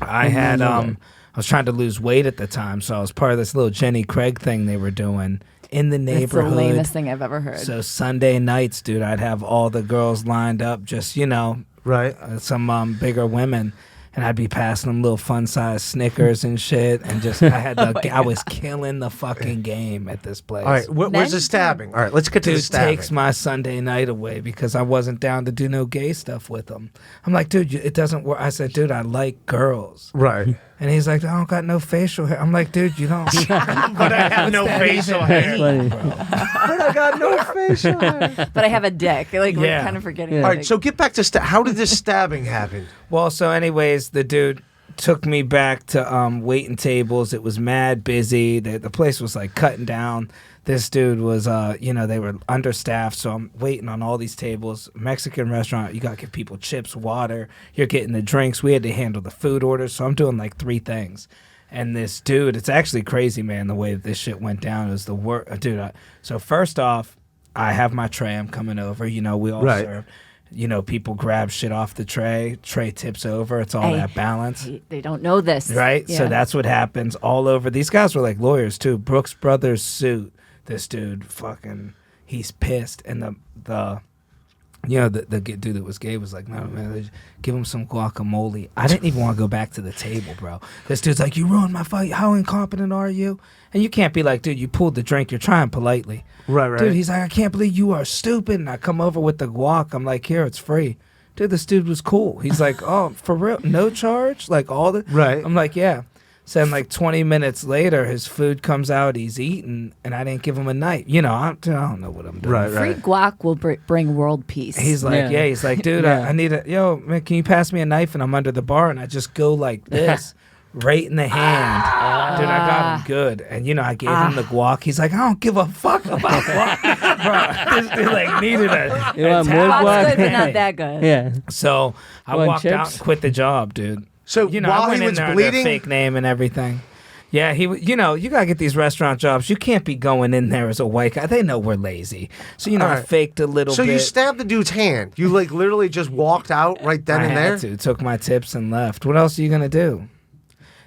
I had I was trying to lose weight at the time, so I was part of this little Jenny Craig thing they were doing in the That's the neighborhood. lamest thing I've ever heard. So Sunday nights, dude, I'd have all the girls lined up, just Right. some bigger women. And I'd be passing them little fun-sized Snickers and shit, and just I was killing the fucking game at this place. All right. Where's the Men? stabbing? All right. Let's get to the Dude stabbing. takes my Sunday night away because I wasn't down to do no gay stuff with him. I'm like, dude, it doesn't work. I said, dude, I like girls. Right. And he's like, I don't got no facial hair. I'm like, dude, you don't. But I have no facial hair. Funny. But I got no facial hair. but I have a dick. Like we're Yeah. kind of forgetting. Yeah. the All right. dick. So get back to how did this stabbing happen? Well, so anyways, the dude took me back to waiting tables. It was mad busy. The place was like cutting down. This dude was, they were understaffed, so I'm waiting on all these tables. Mexican restaurant, you got to give people chips, water. You're getting the drinks. We had to handle the food orders, so I'm doing like 3 things. And this dude, it's actually crazy, man, the way that this shit went down. It was the worst. Dude, so first off, I have my tray. I'm coming over. We all Right. serve. People grab shit off the tray tips over, it's all that balance. They don't know this. Right? Yeah. So that's what happens all over. These guys were like lawyers too. Brooks Brothers suit. This dude he's pissed. And the dude that was gay was like, no, man, give him some guacamole. I didn't even want to go back to the table, bro. This dude's like, you ruined my fight. How incompetent are you? And you can't be like, dude, you pulled the drink. You're trying politely. Right. Dude, he's like, I can't believe you are stupid. And I come over with the guac. I'm like, here, it's free. Dude, this dude was cool. He's like, oh, for real? No charge? Like all the... Right. I'm like, yeah. So then 20 minutes later, his food comes out, he's eating, and I didn't give him a knife. I don't know what I'm doing. Right. Free guac will bring world peace. He's like, he's like, dude, I need man, can you pass me a knife? And I'm under the bar, and I just go like this. Right in the hand. Dude, I got him good. And, I gave him the guac. He's like, I don't give a fuck about guac. Bro, this dude, needed a want more Guac's guac? good, but not that good. Yeah. So I Want walked out chips? and quit the job, dude. So I while went he in was there under a bleeding, fake name and everything. Yeah, you got to get these restaurant jobs. You can't be going in there as a white guy. They know we're lazy. So, I Alright. faked a little so bit. you stabbed the dude's hand. You literally just walked out right then I and there. had to. Took my tips and left. What else are you going to do?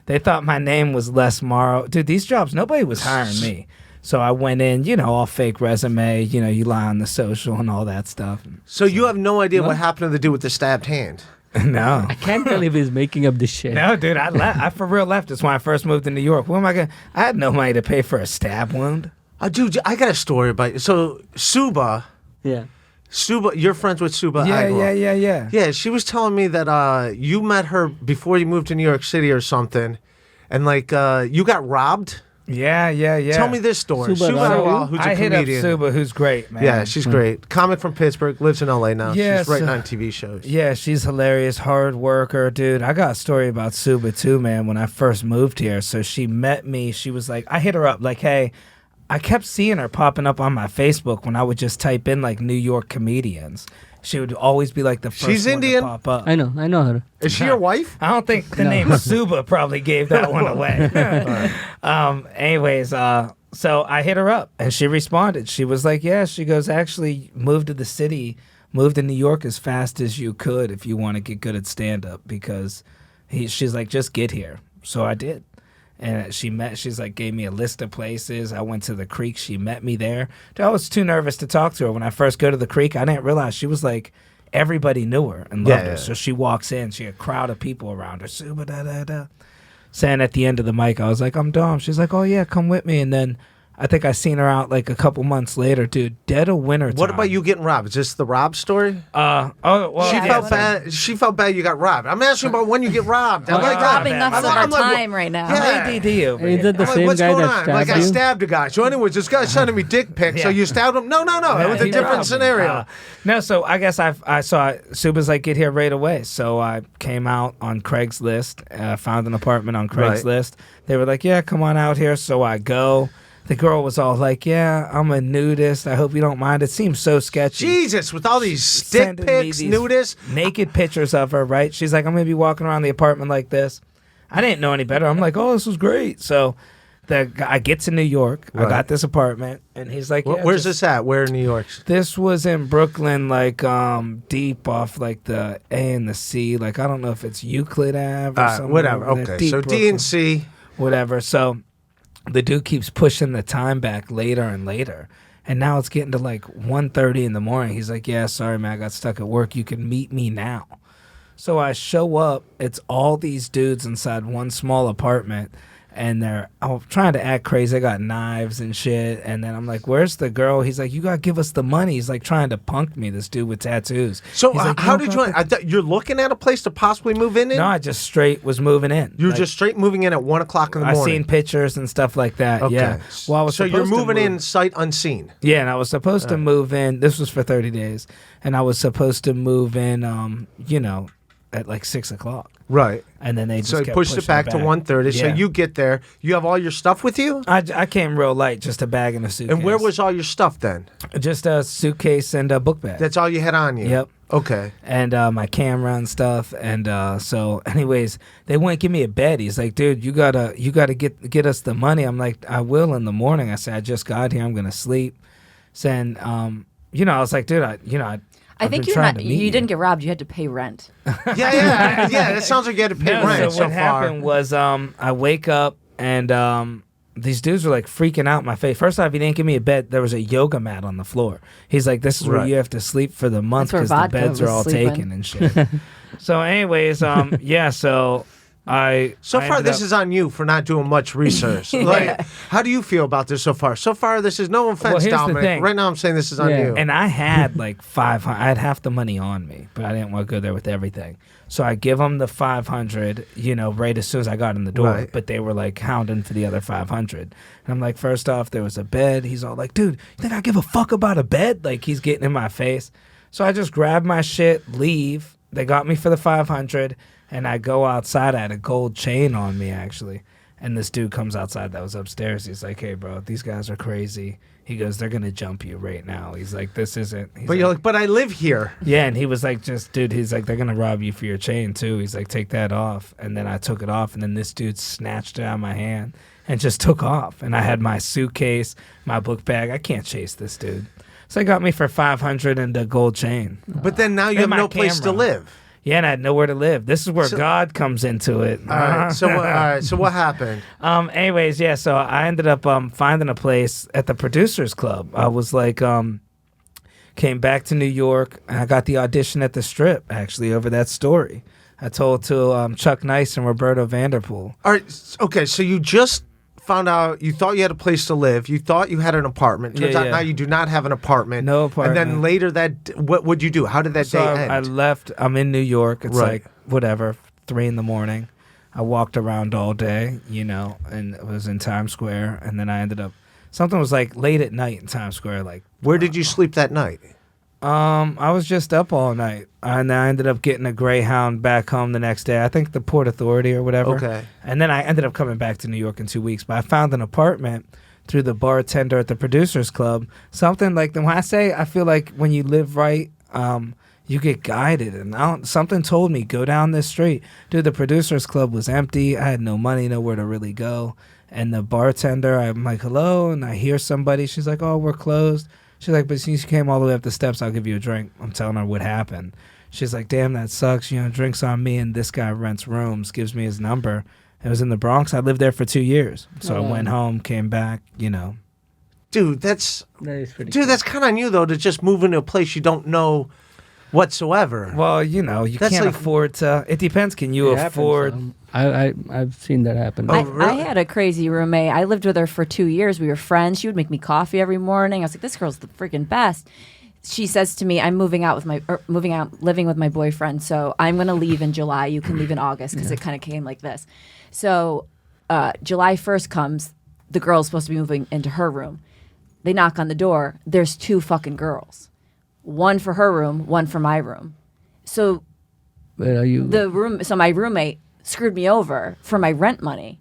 They thought my name was Les Morrow. Dude, these jobs, nobody was hiring me. So I went in, all fake resume, you lie on the social and all that stuff. So you have no idea what happened to the dude with the stabbed hand. No. I can't believe he's making up this shit. No, dude, I for real left. It's when I first moved to New York. What am I going to... I had no money to pay for a stab wound. Dude, I got a story about you. So Suba, Yeah. you're friends with Suba Yeah, Agrawal. yeah. Yeah, she was telling me that you met her before you moved to New York City or something, and you got robbed. Yeah. Tell me this story. Suba Agrawal, who's a I hit up comedian. Suba, who's great, man. Yeah, she's great. Comic from Pittsburgh, lives in LA now. Yeah, she's writing so- on TV shows. Yeah, she's hilarious, hard worker, dude. I got a story about Suba too, man. When I first moved here, so she met me. She was like, I hit her up like, hey, I kept seeing her popping up on my Facebook when I would just type in like New York comedians. She would always be like the first She's one Indian? to pop up. I know her. Is she your wife? I don't think the name Suba probably gave that one away. Anyways, so I hit her up and she responded. She was like, yeah, she goes, actually moved to the city, moved to New York as fast as you could if you want to get good at stand-up because she's like, just get here. So I did. And she's like, gave me a list of places. I went to the Creek. She met me there. I was too nervous to talk to her. When I first go to the Creek, I didn't realize she was like, everybody knew her and loved her. So she walks in, she had a crowd of people around her. Suba, da. Saying at the end of the mic, I was like, I'm Dom. She's like, oh yeah, come with me. And then I think I seen her out like a couple months later, dude. Dead of winter time. What about you getting robbed? Is this the rob story? Well, She Yeah, felt I bad. She felt bad you got robbed. I'm asking about when you get robbed. I'm You're like, robbing man. us of I'm our like, time right now. Yeah. ADD over Is here. that the I'm like, same what's guy going that on? stabbed Like, I you? stabbed a guy. So anyways, this guy's sending me dick pics. So Yeah. you stabbed him? No. It was a he different robbed me. scenario. No, so I guess I saw Suba's like, get here right away. So I came out on Craigslist, found an apartment on Right. Craigslist. They were like, yeah, come on out here. So I go. The girl was all like, yeah, I'm a nudist. I hope you don't mind. It seems so sketchy. Jesus, with all these stick Sending me pics, these nudists. naked pictures of her, right? She's like, I'm going to be walking around the apartment like this. I didn't know any better. I'm like, oh, this was great. So I get to New York. Right. I got this apartment. And he's like, yeah, Where's this at? Where in New York? This was in Brooklyn, like deep off like the A and the C. Like, I don't know if it's Euclid Ave or something. Whatever. Okay. So D and C. Whatever. So the dude keeps pushing the time back later and later. And now it's getting to like 1:30 in the morning. He's like, yeah, sorry, man, I got stuck at work. You can meet me now. So I show up. It's all these dudes inside one small apartment. And I'm trying to act crazy. I got knives and shit. And then I'm like, where's the girl? He's like, you got to give us the money. He's like trying to punk me, this dude with tattoos. So He's like, how don't did got you? the-" I thought you're looking at a place to possibly move in? No, I just straight was moving in. You were Like, just straight moving in at 1 o'clock in the I morning. seen pictures and stuff like that. Okay. Yeah. Well, I was so you're supposed to moving in move- sight unseen. Yeah, and I was supposed to move in. This was for 30 days, and I was supposed to move in. At like 6 o'clock. Right. And then they just So he kept pushed it pushing back to 1:30. So Yeah. you get there. You have all your stuff with you? I came real light, just a bag and a suitcase. And where was all your stuff then? just a suitcase and a book bag? That's all you had on you? Yep. Okay. And my camera and stuff. And so, anyways, they wouldn't give me a bed. He's like, dude, you gotta get us the money. I'm like, I will in the morning. I said, I just got here. I'm gonna sleep. So, I was like, dude, I think you didn't get robbed. You had to pay rent. Yeah. That sounds like you had to pay rent. So what happened was I wake up and these dudes were like freaking out in my face. First off, he didn't give me a bed. There was a yoga mat on the floor. He's like, this is where you have to sleep for the month because the beds are all taken and shit. So anyways, so far this is on you for not doing much research. Like, how do you feel about this so far? So far, this is no offense, Dominic. Right now, I'm saying this is on you. And I had like 500. I had half the money on me, but I didn't want to go there with everything. So I give them the 500, right as soon as I got in the door. Right. But they were like hounding for the other 500. And I'm like, first off, there was a bed. He's all like, dude, you think I give a fuck about a bed? Like, he's getting in my face. So I just grab my shit, leave. They got me for the 500. And I go outside. I had a gold chain on me, actually. And this dude comes outside that was upstairs. He's like, hey, bro, these guys are crazy. He goes, they're going to jump you right now. He's like, this isn't. But you're like, but I live here. Yeah, and he was like, he's like, they're going to rob you for your chain, too. He's like, take that off. And then I took it off. And then this dude snatched it out of my hand and just took off. And I had my suitcase, my book bag. I can't chase this dude. So they got me for 500 and a gold chain. But then now you have no place to live. Yeah, and I had nowhere to live. This is where God comes into it. All right. So what happened? Anyways, so I ended up finding a place at the Producers Club. I was like, came back to New York, and I got the audition at the Strip, actually, over that story. I told to Chuck Nice and Roberto Vanderpool. All right. Okay, so you just found out you thought you had a place to live. You thought you had an apartment. Turns out now you do not have an apartment. No apartment. And then later what would you do? How did that day end? I left. I'm in New York. It's like, whatever, 3 a.m. I walked around all day, and it was in Times Square. And then I ended up, something was like late at night in Times Square. Like, where did you sleep that night? I was just up all night, and I ended up getting a Greyhound back home the next day. I think the Port Authority or whatever. Okay. And then I ended up coming back to New York in 2 weeks. But I found an apartment through the bartender at the Producers Club. Something like, when I say I feel like when you live right, you get guided. And something told me, go down this street. Dude, the Producers Club was empty. I had no money, nowhere to really go. And the bartender, I'm like, hello, and I hear somebody. She's like, oh, we're closed. She's like, but since you came all the way up the steps, I'll give you a drink. I'm telling her what happened. She's like, damn, that sucks. Drinks on me, and this guy rents rooms, gives me his number. It was in the Bronx. I lived there for 2 years. So I went home, came back, Dude, that's pretty cool. That's kind of on you, though, to just move into a place you don't know whatsoever. Well, you can't afford to. It depends. Can you afford? I've seen that happen. I had a crazy roommate. I lived with her for 2 years. We were friends. She would make me coffee every morning. I was like, this girl's the freaking best. She says to me, I'm living with my boyfriend. So I'm going to leave in July. You can leave in August, because it kind of came like this. So July 1st comes. The girl's supposed to be moving into her room. They knock on the door. There's 2 fucking girls. One for her room, one for my room. So where are you? So my roommate screwed me over for my rent money.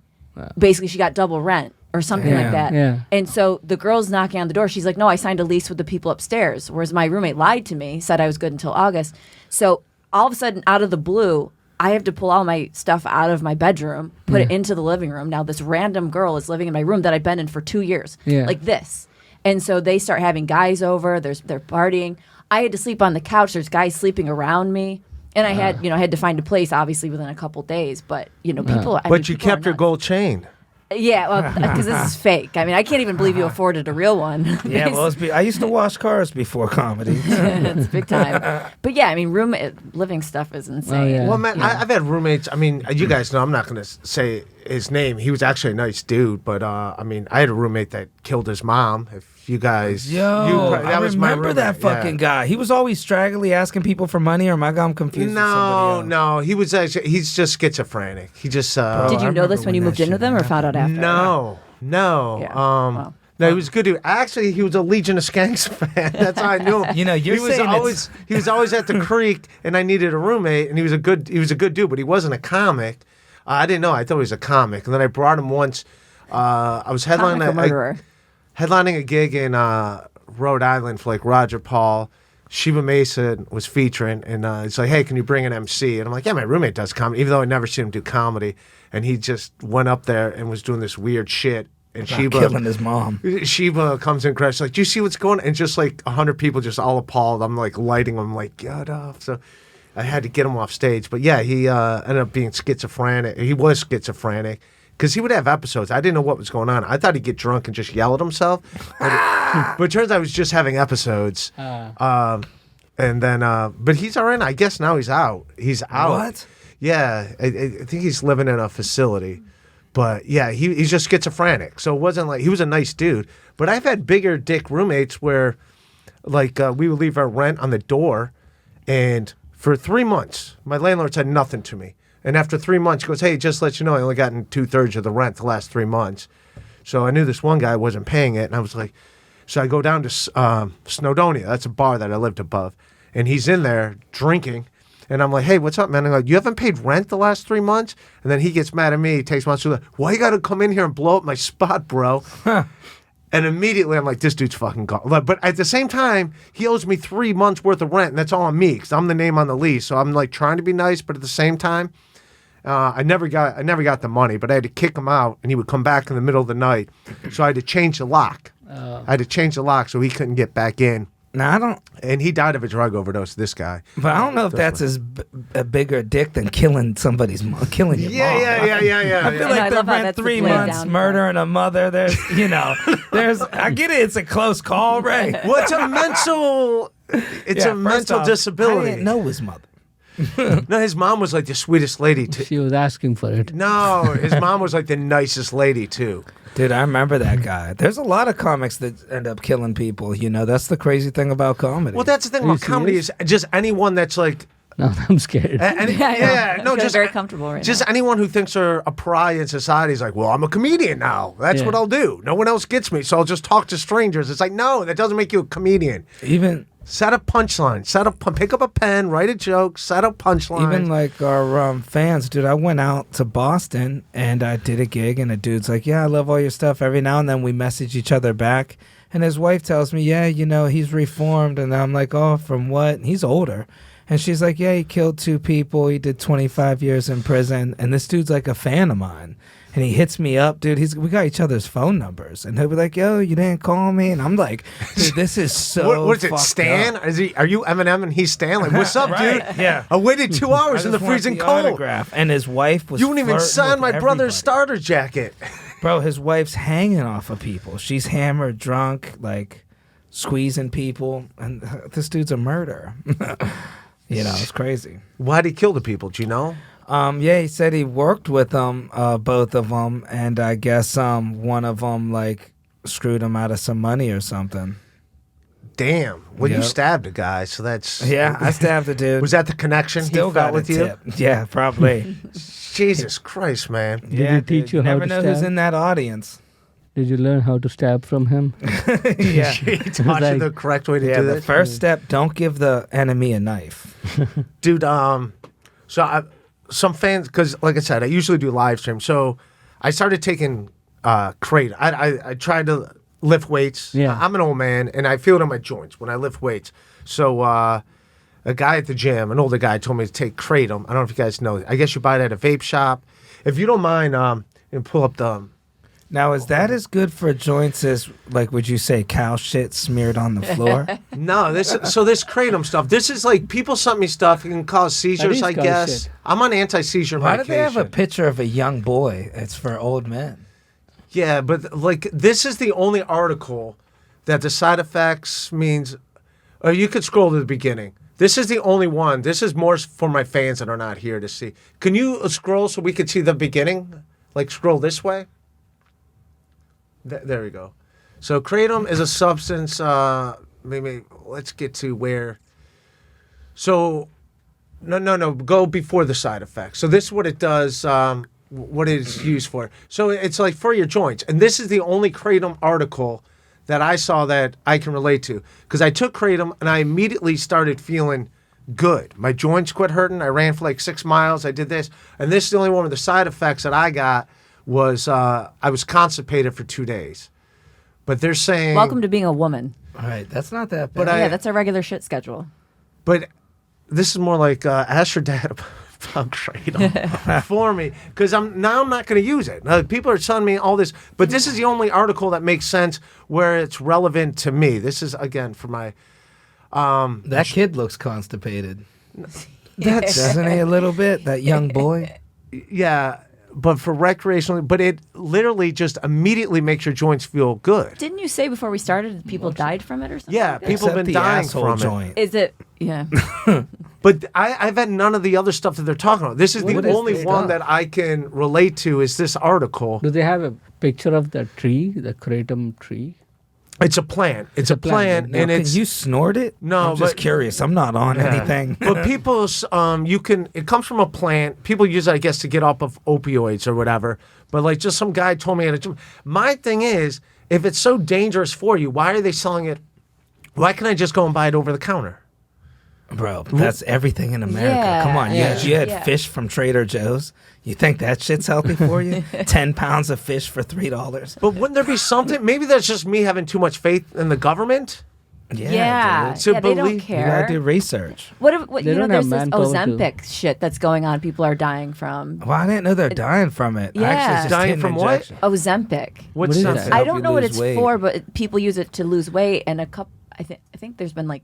Basically, she got double rent or something like that. Yeah. And so the girl's knocking on the door. She's like, no, I signed a lease with the people upstairs. Whereas my roommate lied to me, said I was good until August. So all of a sudden, out of the blue, I have to pull all my stuff out of my bedroom, put it into the living room. Now this random girl is living in my room that I've been in for 2 years. Yeah. Like this. And so they start having guys over. They're partying. I had to sleep on the couch. There's guys sleeping around me. And I had to find a place, obviously, within a couple days. But, people... But you kept your gold chain. Yeah, well, because this is fake. I mean, I can't even believe you afforded a real one. Yeah, well, I used to wash cars before comedy. It's big time. But yeah, I mean, living stuff is insane. Oh, yeah. Well, man, I've had roommates. I mean, you guys know I'm not going to say his name. He was actually a nice dude, but I mean, I had a roommate that killed his mom. If you guys, I remember that fucking guy. He was always straggly, asking people for money, or am I confused? With somebody else? No, he's just schizophrenic. He just. Did you know this when you moved in with him, or found out after? No. Yeah. Wow. No, he was a good dude. Actually, he was a Legion of Skanks fan. That's how I knew him. He was always at the creek, and I needed a roommate, and he was a good dude, but he wasn't a comic. I didn't know. I thought he was a comic, and then I brought him once. I was headlining a gig in Rhode Island for like Roger Paul. Shiva Mason was featuring, and it's like, hey, can you bring an MC? And I'm like, yeah, my roommate does comedy, even though I never seen him do comedy. And he just went up there and was doing this weird shit. And About killing his mom. Sheba comes in, crash like, "Do you see what's going on?" And just like 100 people just all appalled. I'm like lighting them, like, "Get off!" So I had to get him off stage. But yeah, he ended up being schizophrenic. He was schizophrenic because he would have episodes. I didn't know what was going on. I thought he'd get drunk and just yell at himself. But it turns out he was just having episodes. And then, but he's all right. I guess now he's out. He's out. What? Yeah, I think he's living in a facility. But yeah, he's just schizophrenic. So it wasn't like he was a nice dude. But I've had bigger dick roommates where, like, we would leave our rent on the door, and for 3 months, my landlord said nothing to me. And after 3 months, he goes, "Hey, just to let you know, I only gotten 2/3 of the rent the last 3 months." So I knew this one guy wasn't paying it, and I was like, so I go down to Snowdonia. That's a bar that I lived above, and he's in there drinking. And I'm like, "Hey, what's up, man?" I'm like, "You haven't paid rent the last 3 months?" And then he gets mad at me. He takes months to like, "Why you got to come in here and blow up my spot, bro?" And immediately I'm like, this dude's fucking gone. But at the same time, he owes me 3 months worth of rent, and that's all on me because I'm the name on the lease. So I'm like trying to be nice, but at the same time, I never got the money. But I had to kick him out, and he would come back in the middle of the night. So I had to change the lock. I had to change the lock so he couldn't get back in. Now I don't. And he died of a drug overdose. This guy. But I don't know if that's a bigger dick than killing somebody's mom, killing your mom. Yeah. I feel like the rent 3 months murdering a mother. There's, I get it. It's a close call, Ray. Well, it's a mental. It's a mental disability. I didn't know his mother. No, his mom was like the sweetest lady too. She was asking for it. No, his mom was like the nicest lady too. Dude, I remember that guy. There's a lot of comics that end up killing people. That's the crazy thing about comedy. Well, that's the thing about comedy is just anyone that's like. No, I'm scared. Just very comfortable right just now. anyone who thinks they're a pariah in society is like, well, I'm a comedian now. That's what I'll do. No one else gets me, so I'll just talk to strangers. It's like, no, that doesn't make you a comedian. Even set a punchline. Pick up a pen, write a joke, set a punchline. Even like our fans, dude. I went out to Boston and I did a gig, and a dude's like, "Yeah, I love all your stuff." Every now and then we message each other back, and his wife tells me, "Yeah, he's reformed," and I'm like, "Oh, from what?" And he's older. And she's like, "Yeah, he killed 2 people. He did 25 years in prison." And this dude's like a fan of mine. And he hits me up, dude. We got each other's phone numbers. And he'll be like, "Yo, you didn't call me?" And I'm like, dude, this is so what is it, Stan? Up. Are you Eminem and he's Stan? Like, what's up, Right, dude? yeah. I waited 2 hours in the freezing cold. Autograph. And his wife was You wouldn't even flirting sign with my brother's everybody. starter jacket. Bro, his wife's hanging off of people. She's hammered, drunk, like squeezing people. And this dude's a murderer. It's crazy. Why'd he kill the people? Do you know? Yeah, he said he worked with them, both of them, and I guess one of them like screwed him out of some money or something. Damn. Well, you Yep. stabbed a guy, so that's... Yeah, I stabbed a dude. Was that the connection Still he got felt with a you? tip. Yeah, probably. Jesus Christ, man. Yeah, he teach dude, you how never to know who's stab? in that audience. Did you learn how to stab from him? Yeah. He taught you the correct way to Yeah, do the this? first step, don't give the enemy a knife. Dude, some fans, because like I said, I usually do live streams, so I started taking crate. I tried to lift weights. Yeah. I'm an old man, and I feel it in my joints when I lift weights. So a guy at the gym, an older guy, told me to take kratom. I don't know if you guys know. I guess you buy it at a vape shop. If you don't mind, and pull up the... Now, is that as good for joints as, like, would you say cow shit smeared on the floor? No, this kratom stuff. This is like people sent me stuff. It can cause seizures, is I cow guess. shit. I'm on anti-seizure Why do medication. they have a picture of a young boy? It's for old men. Yeah, but like this is the only article that the side effects means. You could scroll to the beginning. This is the only one. This is more for my fans that are not here to see. Can you scroll so we could see the beginning? Like scroll this way. There we go. So kratom is a substance. Maybe let's get to where. So, no. Go before the side effects. So this is what it does. What it's used for. So it's like for your joints, and this is the only kratom article that I saw that I can relate to because I took kratom and I immediately started feeling good. My joints quit hurting. I ran for like 6 miles. I did this, and this is the only one of the side effects that I got. Was I was constipated for 2 days, but they're saying Welcome to being a woman. All right, that's not that bad. But Yeah, that's a regular shit schedule. But this is more like ask your dad I'll trade them for me because I'm not going to use it. People are telling me all this, but this is the only article that makes sense where it's relevant to me. This is again for my. That kid looks constipated. Doesn't he a little bit? That young boy. Yeah, but for recreational, but it literally just immediately makes your joints feel good. Didn't you say before we started people died from it or something? Yeah, like that? people have Except been the dying asshole from joint. Is it? Yeah. But I've had none of the other stuff that they're talking about. This is What the is only this one stuff? that I can relate to is this article. Do they have a picture of the tree, the kratom tree? It's a plant. It's a plant, Now, and can it's you snort it? No, I'm just but- curious. I'm not on anything. But people, you can. It comes from a plant. People use it, I guess, to get off of opioids or whatever. But like, just some guy told me at a gym. My thing is, if it's so dangerous for you, why are they selling it? Why can't I just go and buy it over the counter? Bro, that's everything in America. Yeah. Come on, you had Yeah. fish from Trader Joe's. You think that shit's healthy for you? 10 pounds of fish for $3. But wouldn't there be something? Maybe that's just me having too much faith in the government. Yeah. dude. To Yeah, they don't believe- You gotta do care. research. What They you know, don't there's have this manpower to- Ozempic shit that's going on. People are dying from Well, I didn't know they're dying from it. I Yeah. actually just Dying hit an from what? injection. Ozempic. What's is that? that? I help don't you know what lose it's weight. for, but people use it to lose weight. And I think there's been like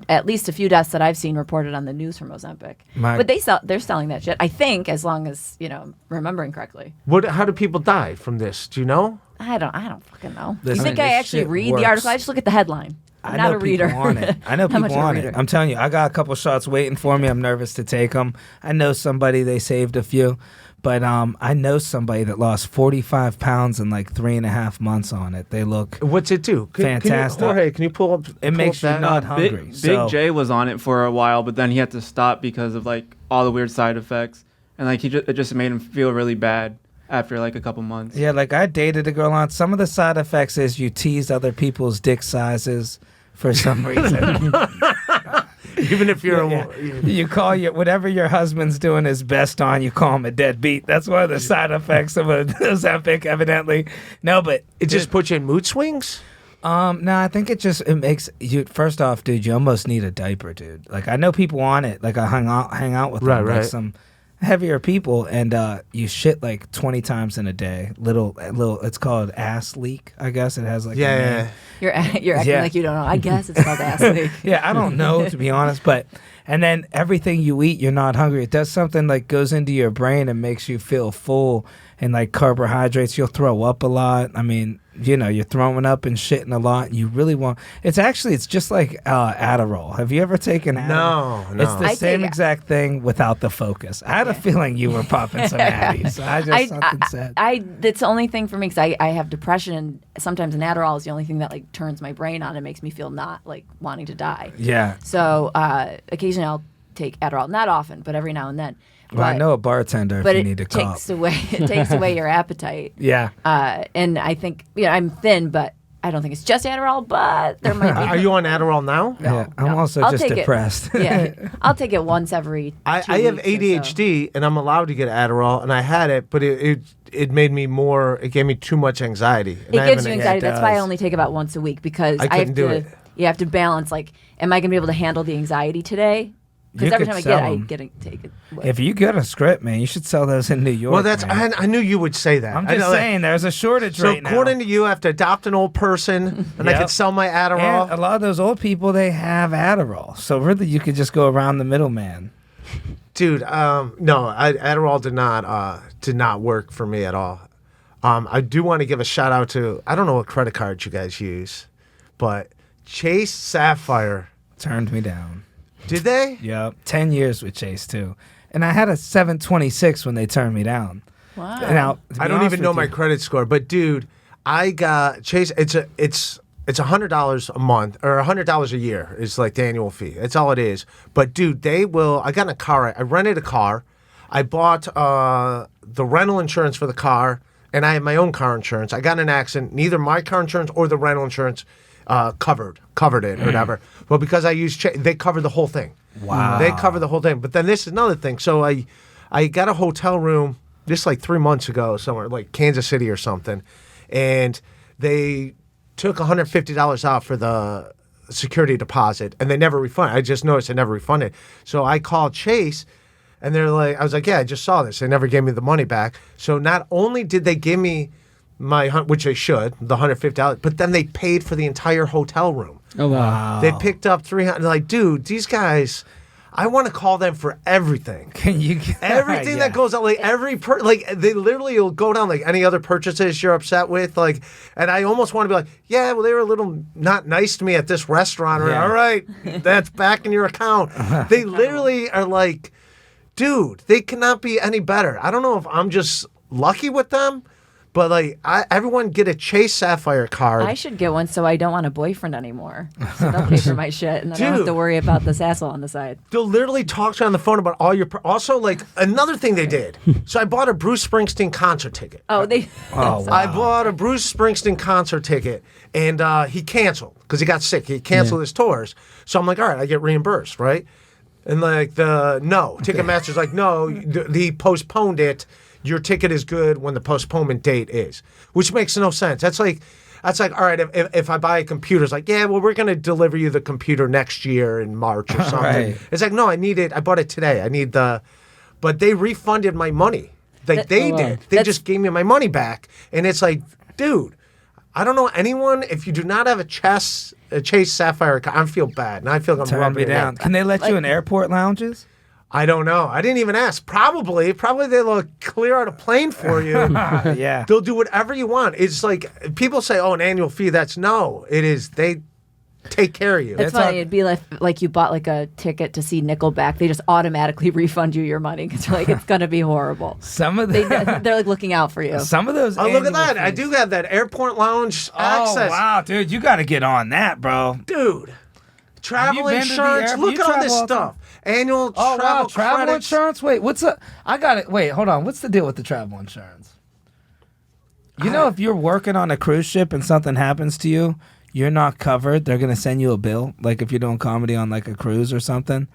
at least a few deaths that I've seen reported on the news from Ozempic. My- But they're selling that shit. I think as long as I'm remembering correctly. How do people die from this? Do you know? I don't fucking know. Listen, you think I this actually shit read works. the article? I just look at the headline. I'm I not know a reader. people on it. I know Not much people of a on it. reader. I'm telling you, I got a couple shots waiting for me. I'm nervous to take them. I know somebody, they saved a few. But I know somebody that lost 45 pounds in like 3.5 months on it. They look. What's it do? Fantastic. Jorge, can you pull up? It makes you that? not Big, hungry. Big so, J was on it for a while, but then he had to stop because of like all the weird side effects, and like it just made him feel really bad after like a couple months. Yeah, like I dated a girl on. Some of the side effects is you tease other people's dick sizes for some reason. Even if you're You call whatever your husband's doing his best on, you call him a deadbeat. That's one of the side effects of a Ozempic, evidently. No, but it just puts you in mood swings. no, I think it makes you. First off, dude, you almost need a diaper, dude. Like I know people on it. Like I hang out with Right, them, like right. some heavier people, and you shit like 20 times in a day. Little. It's called ass leak. I guess it has like a name. Yeah. You're acting Yeah. like you don't know. I guess it's called ass leak. Yeah, I don't know to be honest, but and then everything you eat, you're not hungry. It does something like goes into your brain and makes you feel full, and like carbohydrates, you'll throw up a lot. I mean, you're throwing up and shitting a lot. And you really want. It's just like Adderall. Have you ever taken Adderall? No. It's the I same take- exact thing without the focus. I had a feeling you were popping some Addies. Something said. That's the only thing for me because I have depression and sometimes an Adderall is the only thing that like turns my brain on and makes me feel not like wanting to die. Yeah. So occasionally I'll take Adderall, not often, but every now and then. Well, I know a bartender if but you it need to cop. takes away your appetite. Yeah. And I think I'm thin, but I don't think it's just Adderall. But there might be. Are you on Adderall now? Yeah, I'm no. also I'll just take it. depressed. Yeah, I'll take it once every. 2 I have weeks or so. ADHD and I'm allowed to get Adderall, and I had it, but it made me more. It gave me too much anxiety. And I It gives haven't- you anxiety. it That's why I does. only take about once a week because I I have couldn't do to. it. You have to balance. Like, am I going to be able to handle the anxiety today? Because You every could time I sell get, it, I 'em. get it. Take it. Away. If you get a script, man, you should sell those in New York. Well, that's. man. I knew you would say that. I'm I just know that. saying, there's a shortage So right now. according to you, I have to adopt an old person, and I Yep. can sell my Adderall. And a lot of those old people, they have Adderall. So really, you could just go around the middleman. Dude, no, Adderall did not work for me at all. I do want to give a shout out to, I don't know what credit cards you guys use, but Chase Sapphire. Turned me down. Did they? Yep. 10 years with Chase, too. And I had a 726 when they turned me down. Wow. Now, to be I don't honest even know with my you- credit score, but dude, I got Chase. It's $100 a month or $100 a year is like the annual fee. That's all it is. But dude, they will. I got in a car. I rented a car. I bought the rental insurance for the car, and I have my own car insurance. I got in an accident. Neither my car insurance or the rental insurance covered it or whatever. Well, because I used they covered the whole thing. Wow. They covered the whole thing. But then this is another thing. So I got a hotel room just like 3 months ago somewhere like Kansas City or something, and they took $150 out for the security deposit, and they never refunded. I just noticed they never refunded. So I called Chase, And they're like, I was like, yeah, I just saw this. They never gave me the money back. So not only did they give me which they should, the $150, but then they paid for the entire hotel room. Oh wow. They picked up 300. Like, dude, these guys, I want to call them for everything. Can you Everything that goes on, like they literally will go down like any other purchases you're upset with, like, and I almost want to be like, yeah, well, they were a little not nice to me at this restaurant. Or, all right, that's back in your account. They literally are like, dude, they cannot be any better. I don't know if I'm just lucky with them. But like, everyone get a Chase Sapphire card. I should get one so I don't want a boyfriend anymore. So they'll pay for my shit, and then I don't have to worry about this asshole on the side. They'll literally talk to you on the phone about all your. Also, like another thing they did. So I bought a Bruce Springsteen concert ticket. Oh, they. Oh, wow. I bought a Bruce Springsteen concert ticket, and he canceled because he got sick. He canceled his tours. So I'm like, all right, I get reimbursed, right? And like Ticketmaster's like, no, he postponed it. Your ticket is good when the postponement date is, which makes no sense. That's like, all right, if I buy a computer, it's like, yeah, well, we're going to deliver you the computer next year in March or something. Right. It's like, no, I need it. I bought it today. I need but they refunded my money. Like they did. They just gave me my money back. And it's like, dude, I don't know anyone, if you do not have a Chase Sapphire, I feel bad. And I feel like I'm rubbing it down. Can they let you in airport lounges? I don't know. I didn't even ask. Probably they'll clear out a plane for you. Yeah. They'll do whatever you want. It's like people say, "Oh, an annual fee." It is. They take care of you. It's funny. It'd be like you bought like a ticket to see Nickelback. They just automatically refund you your money because they're like, it's gonna be horrible. Some of they're like looking out for you. Some of those. Oh, look at that! Fees. I do have that airport lounge access. Oh wow, dude, you got to get on that, bro. Dude, travel insurance. Look at all this stuff. Annual travel credits. Insurance? Wait, I got it. Wait, hold on. What's the deal with the travel insurance? You know, if you're working on a cruise ship and something happens to you, you're not covered. They're going to send you a bill, like if you're doing comedy on like a cruise or something.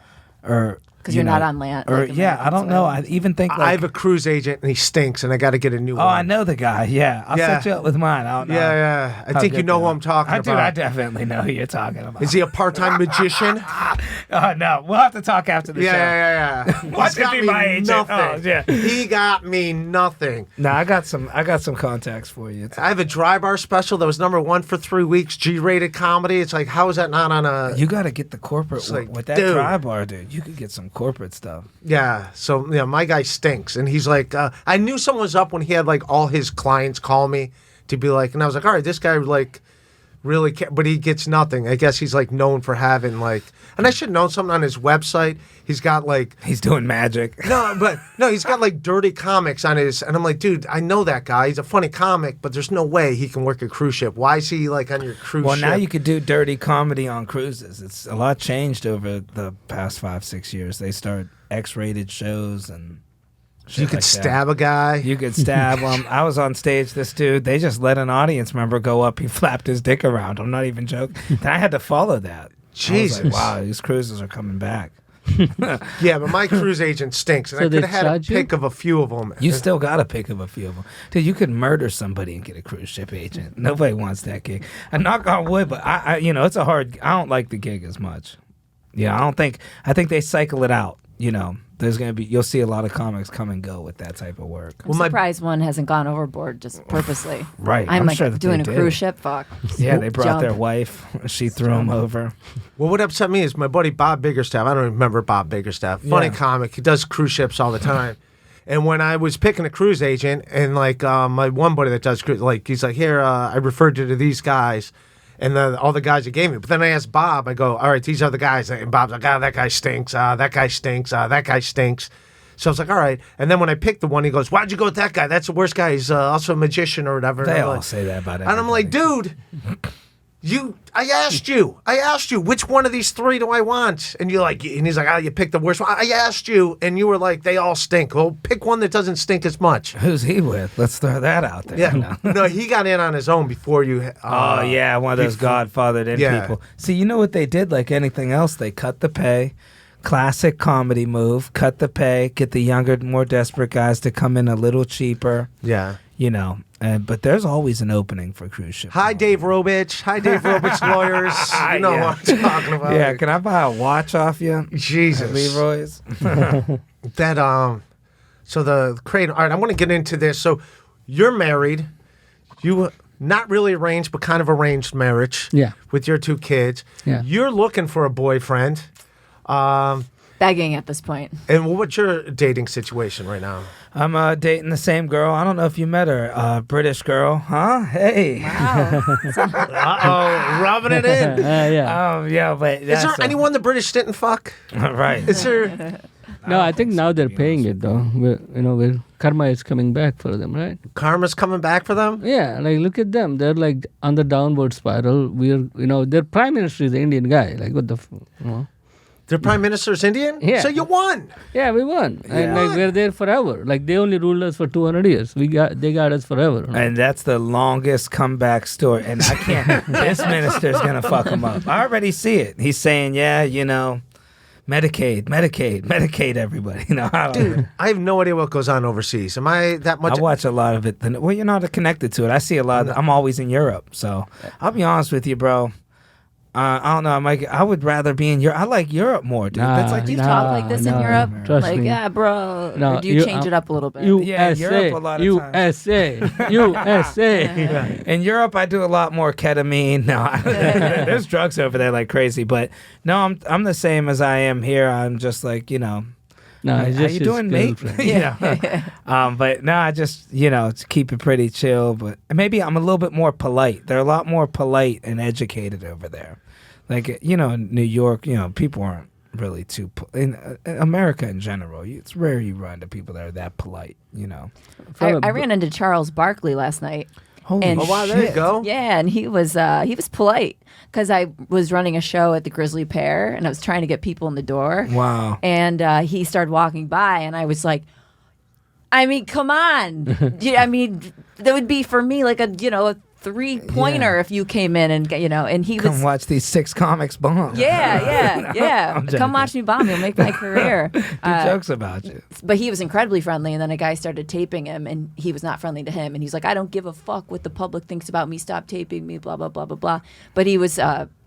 Or because you're not on land. Or I don't know. I even think I have a cruise agent and he stinks, and I got to get a new one. Oh, I know the guy. Yeah, I'll set you up with mine. I don't know. Yeah. I think you know who I'm talking about. I definitely know who you're talking about. Is he a part-time magician? No, we'll have to talk after the show. Yeah. What's to be my agent? Nothing. Oh, yeah. He got me nothing. No, I got some contacts for you. I have a dry bar special that was #1 for 3 weeks. G-rated comedy. It's like, how is that not on a? You got to get the corporate one. With that dry bar, dude. You could get some corporate stuff. Yeah, so my guy stinks, and he's like, I knew someone was up when he had like all his clients call me to be like, and I was like, all right, this guy like really, but he gets nothing. I guess he's like known for having like, and I should know something on his website. He's got like, he's doing magic. No, he's got like dirty comics on his, and I'm like, dude, I know that guy. He's a funny comic, but there's no way he can work a cruise ship. Why is he like on your cruise ship? Well, now you could do dirty comedy on cruises. It's a lot changed over the past 5-6 years. They start X-rated shows and shit. You could stab a guy. You could stab him. I was on stage. This dude, they just let an audience member go up. He flapped his dick around. I'm not even joking. Then I had to follow that. Jesus. I was like, wow, these cruises are coming back. Yeah, but my cruise agent stinks, and I could have had a pick of a few of them. You still got a pick of a few of them. Dude, you could murder somebody and get a cruise ship agent. Nobody wants that gig. I knock on wood, but I it's a hard. I don't like the gig as much. Yeah, I think they cycle it out. You'll see a lot of comics come and go with that type of work. I'm surprised one hasn't gone overboard just purposely. Right. I'm like sure that doing a cruise ship. Fuck. Yeah, they brought their wife. She threw him over. Well, what upset me is my buddy Bob Biggerstaff. I don't remember Bob Biggerstaff. Funny comic. He does cruise ships all the time. And when I was picking a cruise agent, and like my one buddy that does cruise, like he's like, here, I referred you to these guys. And then all the guys he gave me. But then I asked Bob, I go, all right, these are the guys. And Bob's like, that guy stinks. That guy stinks. That guy stinks. So I was like, all right. And then when I picked the one, he goes, why'd you go with that guy? That's the worst guy. He's also a magician or whatever. They all say that about everybody. And I'm like, dude, I asked you, which one of these three do I want? And you're like, and he's like, you picked the worst one. I asked you, and you were like, they all stink. Well, pick one that doesn't stink as much. Who's he with? Let's throw that out there. Yeah. No, he got in on his own before you. Oh, yeah, one of those godfathered in people. See, you know what they did like anything else? They cut the pay. Classic comedy move. Cut the pay. Get the younger, more desperate guys to come in a little cheaper. Yeah. But there's always an opening for cruise ship. Hi, Dave Robich. Hi, Dave Robich Lawyers. You know what I'm talking about. Yeah, can I buy a watch off you? Jesus. Leroy's. that so the cradle. All right, I want to get into this. So you're married. You not really arranged, but kind of arranged marriage. Yeah. With your 2 kids. Yeah. You're looking for a boyfriend. Begging at this point. And what's your dating situation right now? I'm dating the same girl. I don't know if you met her. British girl. Huh? Hey. Wow. Uh-oh, rubbing it in. Yeah, but Is there anyone the British didn't fuck? Right. Is there... No, I think now they're paying it though. Where karma is coming back for them, right? Karma's coming back for them? Yeah, like look at them. They're like on the downward spiral. Their prime minister is an Indian guy. Like what the, Their prime minister's Indian? Yeah. So you won. Yeah, we won, and like we're there forever. Like they only ruled us for 200 years. They got us forever. And that's the longest comeback story. And I can't. This minister's gonna fuck him up. I already see it. He's saying, yeah, Medicaid, everybody. Dude, I have no idea what goes on overseas. Am I that much? I watch a lot of it. Well, you're not connected to it. I see a lot. I'm always in Europe, so I'll be honest with you, bro. I don't know. I would rather be in Europe. I like Europe more, dude. That's like Do you talk like this in Europe? Trust like, me. yeah, bro. No, or do you change it up a little bit? Yeah, Europe a lot of times. USA. In Europe, I do a lot more ketamine. No, there's drugs over there like crazy. But no, I'm the same as I am here. I'm just like, No, how it's just you his doing, mate? girlfriend. But no, I just to keep it pretty chill. But maybe I'm a little bit more polite. They're a lot more polite and educated over there. Like in New York, people aren't really too in America in general. It's rare you run into people that are that polite. I ran into Charles Barkley last night. Holy And- shit. Wow, there you go. Yeah, and he was polite because I was running a show at the Grizzly Pear and I was trying to get people in the door. Wow. And he started walking by and I was like, I mean, come on. I mean, that would be for me like a 3-pointer if you came in and and he was Come watch these 6 comics bomb. yeah. I'm Come watch me bomb. You'll make my career. Do jokes about you. But he was incredibly friendly, and then a guy started taping him, and he was not friendly to him. And he's like, I don't give a fuck what the public thinks about me. Stop taping me, blah, blah, blah, blah, blah. But he was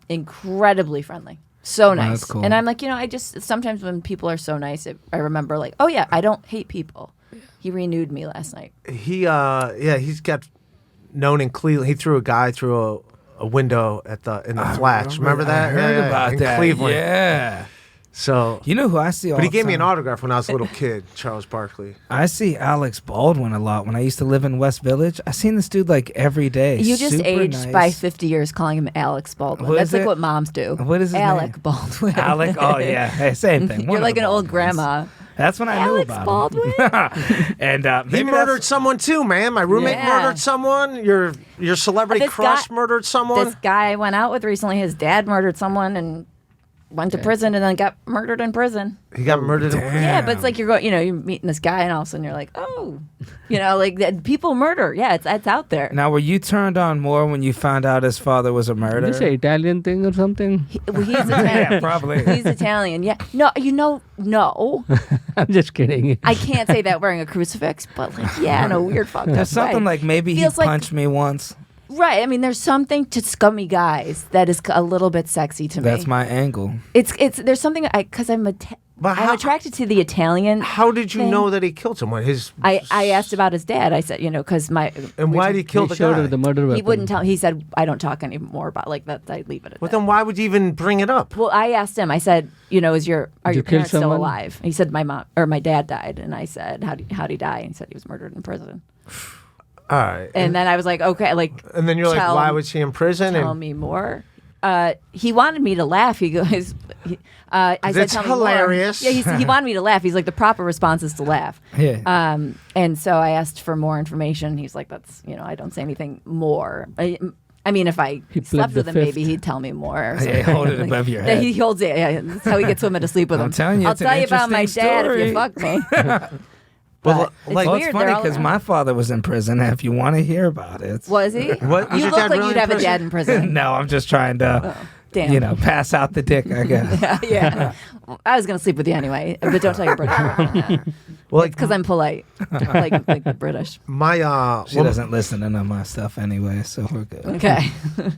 incredibly friendly. So nice. That's cool. And I'm like, I just, sometimes when people are so nice, I remember like, oh yeah, I don't hate people. He renewed me last night. He's got known in Cleveland. He threw a guy through a window in the flats. Remember that? I heard about in that. Cleveland. Yeah. So, You know who I see all but he the gave me an time? autograph when I was a little kid, Charles Barkley. I see Alex Baldwin a lot when I used to live in West Village. I seen this dude like every day. You just Super aged nice. by 50 years calling him Alex Baldwin. What That's is like it? what moms do. What is his Alec name? Baldwin. Alec. Oh yeah, hey, same thing. One You're of like the an old Baldwins. grandma. That's when I knew Alex about Baldwin? him. And He maybe murdered someone too, man. My roommate Yeah. murdered someone. Your celebrity This crush guy- murdered someone. This guy I went out with recently, his dad murdered someone and went to prison and then got murdered in prison. He got murdered. Yeah, but it's like you're going, you're meeting this guy and all of a sudden you're like, oh, like that people murder. Yeah, it's out there. Now, were you turned on more when you found out his father was a murderer? Is this an Italian thing or something? He's Italian. Yeah, probably. He's Italian. Yeah. No, no. I'm just kidding. I can't say that wearing a crucifix, but like, yeah, in a weird fucked up There's something way. like maybe he Feels like- punched me once. Right. I mean, there's something to scummy guys that is a little bit sexy to me. That's my angle. It's there's something because I'm But I'm attracted to the Italian. How did you thing. know that he killed someone? I asked about his dad. I said, because And why did he kill He the showed guy? her the murder weapon. he wouldn't tell. He said, I don't talk anymore about like that. I leave it at Well, that. then why would you even bring it up? Well, I asked him. I said, are your you kill parents still someone? alive? He said, my mom or my dad died. And I said, how'd he die? And he said he was murdered in prison. All right. And then I was like, okay, like. And then you're like, tell- why was he in prison? Tell me more. He wanted me to laugh. He goes, I said, That's tell me more. hilarious. Yeah, he wanted me to laugh. He's like, the proper response is to laugh. Yeah. And so I asked for more information. He's like, that's, I don't say anything more. I mean, if I He slept pled with the him, fifth. maybe he'd tell me more. or Yeah, something. hold it above your Yeah, head. he holds it. Yeah, that's how he gets women to sleep with him. I'm telling you, I'll it's an tell you about my interesting dad if story. you fuck me. Well, But like- it's Well, weird. it's they're funny all because around. my father was in prison. If you want to hear about it, Was he? What? Was You your look dad like really you'd in have a prison? dad in prison. no, I'm just trying to, Damn. pass out the dick. I guess. Yeah. I was gonna sleep with you anyway, but don't tell your British girlfriend. Well, Because I'm polite, like the British. my She well, doesn't listen to none of my stuff anyway, so we're good. Okay.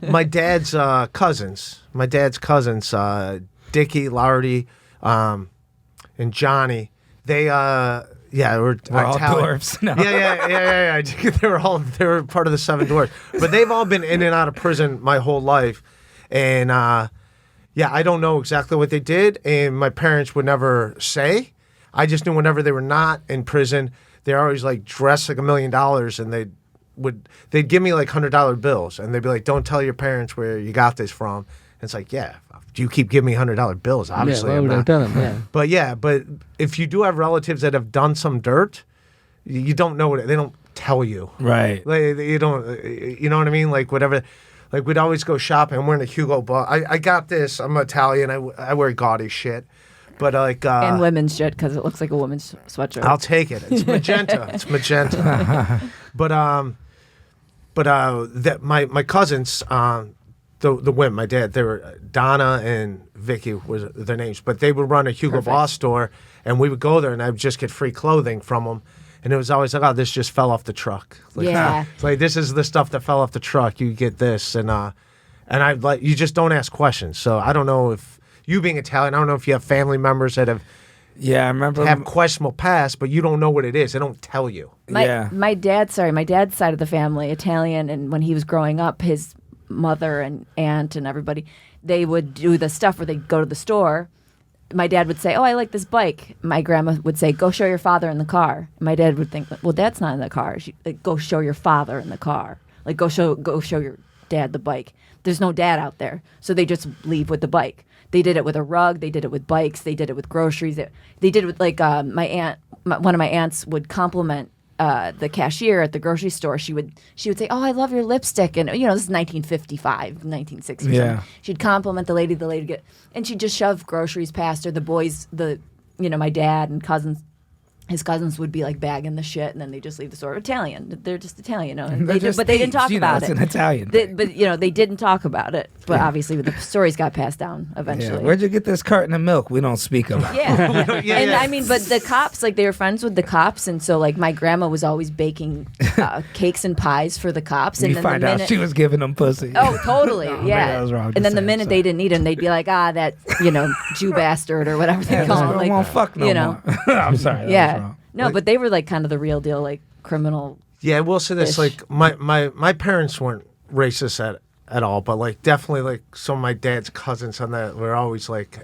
my dad's cousins. My dad's cousins, Dickie, Lardy, and Johnny. They we're all Italian. dwarfs. No. Yeah. They were part of the 7 dwarfs. But they've all been in and out of prison my whole life. And I don't know exactly what they did, and my parents would never say. I just knew whenever they were not in prison, they're always like dressed like $1 million, and they'd give me like $100 bills, and they'd be like, "Don't tell your parents where you got this from." And it's like, yeah, you keep giving me $100 bills, obviously. Yeah, why I'm would I not. tell them? Yeah. But if you do have relatives that have done some dirt, you don't know what they don't tell you. Right. Like, you don't, you know what I mean? Like whatever. Like we'd always go shopping. I'm wearing a Hugo Boss. I got this. I'm Italian. I wear gaudy shit. But like and women's shit because it looks like a woman's sweatshirt. I'll take it. It's magenta. It's magenta. But that my cousins, the women, my dad, they were Donna and Vicky was their names, but they would run a Hugo Boss store, and we would go there, and I'd just get free clothing from them. And it was always like, oh, this just fell off the truck. Like, Yeah. it's like, this is the stuff that fell off the truck. You get this, and I like, you just don't ask questions. So I don't know if you being Italian, I don't know if you have family members that Yeah, I remember. have questionable past, but you don't know what it is. They don't tell you. My dad's side of the family, Italian, and when he was growing up, his mother and aunt and everybody, they would do the stuff where they'd go to the store. My dad would say, "Oh, I like this bike." My grandma would say, "Go show your father in the car." And my dad would think, "Well, Dad's not in the car." Like, "Go show your father in the car. Like, go show your dad the bike." There's no dad out there, so they just leave with the bike. They did it with a rug. They did it with bikes. They did it with groceries. They did it with like my aunt. One of my aunts would compliment the cashier at the grocery store. She would say, "Oh, I love your lipstick," and this is 1955, 1960. Yeah. She'd compliment the lady. The lady get, and she'd just shove groceries past her. The boys, my dad and cousins. His cousins would be like bagging the shit, and then they just leave the store. Italian, they're just Italian, And They're just but they didn't talk thieves, about it's it. an Italian thing. But they didn't talk about it. But obviously, the stories got passed down eventually. Yeah. Where'd you get this carton of milk? We don't speak about. Yeah. Yeah. I mean, but the cops, like, they were friends with the cops, and so like my grandma was always baking cakes and pies for the cops. And You then find the out minute, she was giving them pussy. oh, totally, maybe yeah. I was wrong to And then the say, minute so. they didn't eat him, they'd be like, that Jew bastard or whatever they Yeah, call this him. girl Like, won't fuck no more. I'm sorry. that was yeah. wrong. No, but they were like kind of the real deal, like criminal. Yeah, I will say this: Ish. like my parents weren't racist at all, but like definitely like some of my dad's cousins on that were always like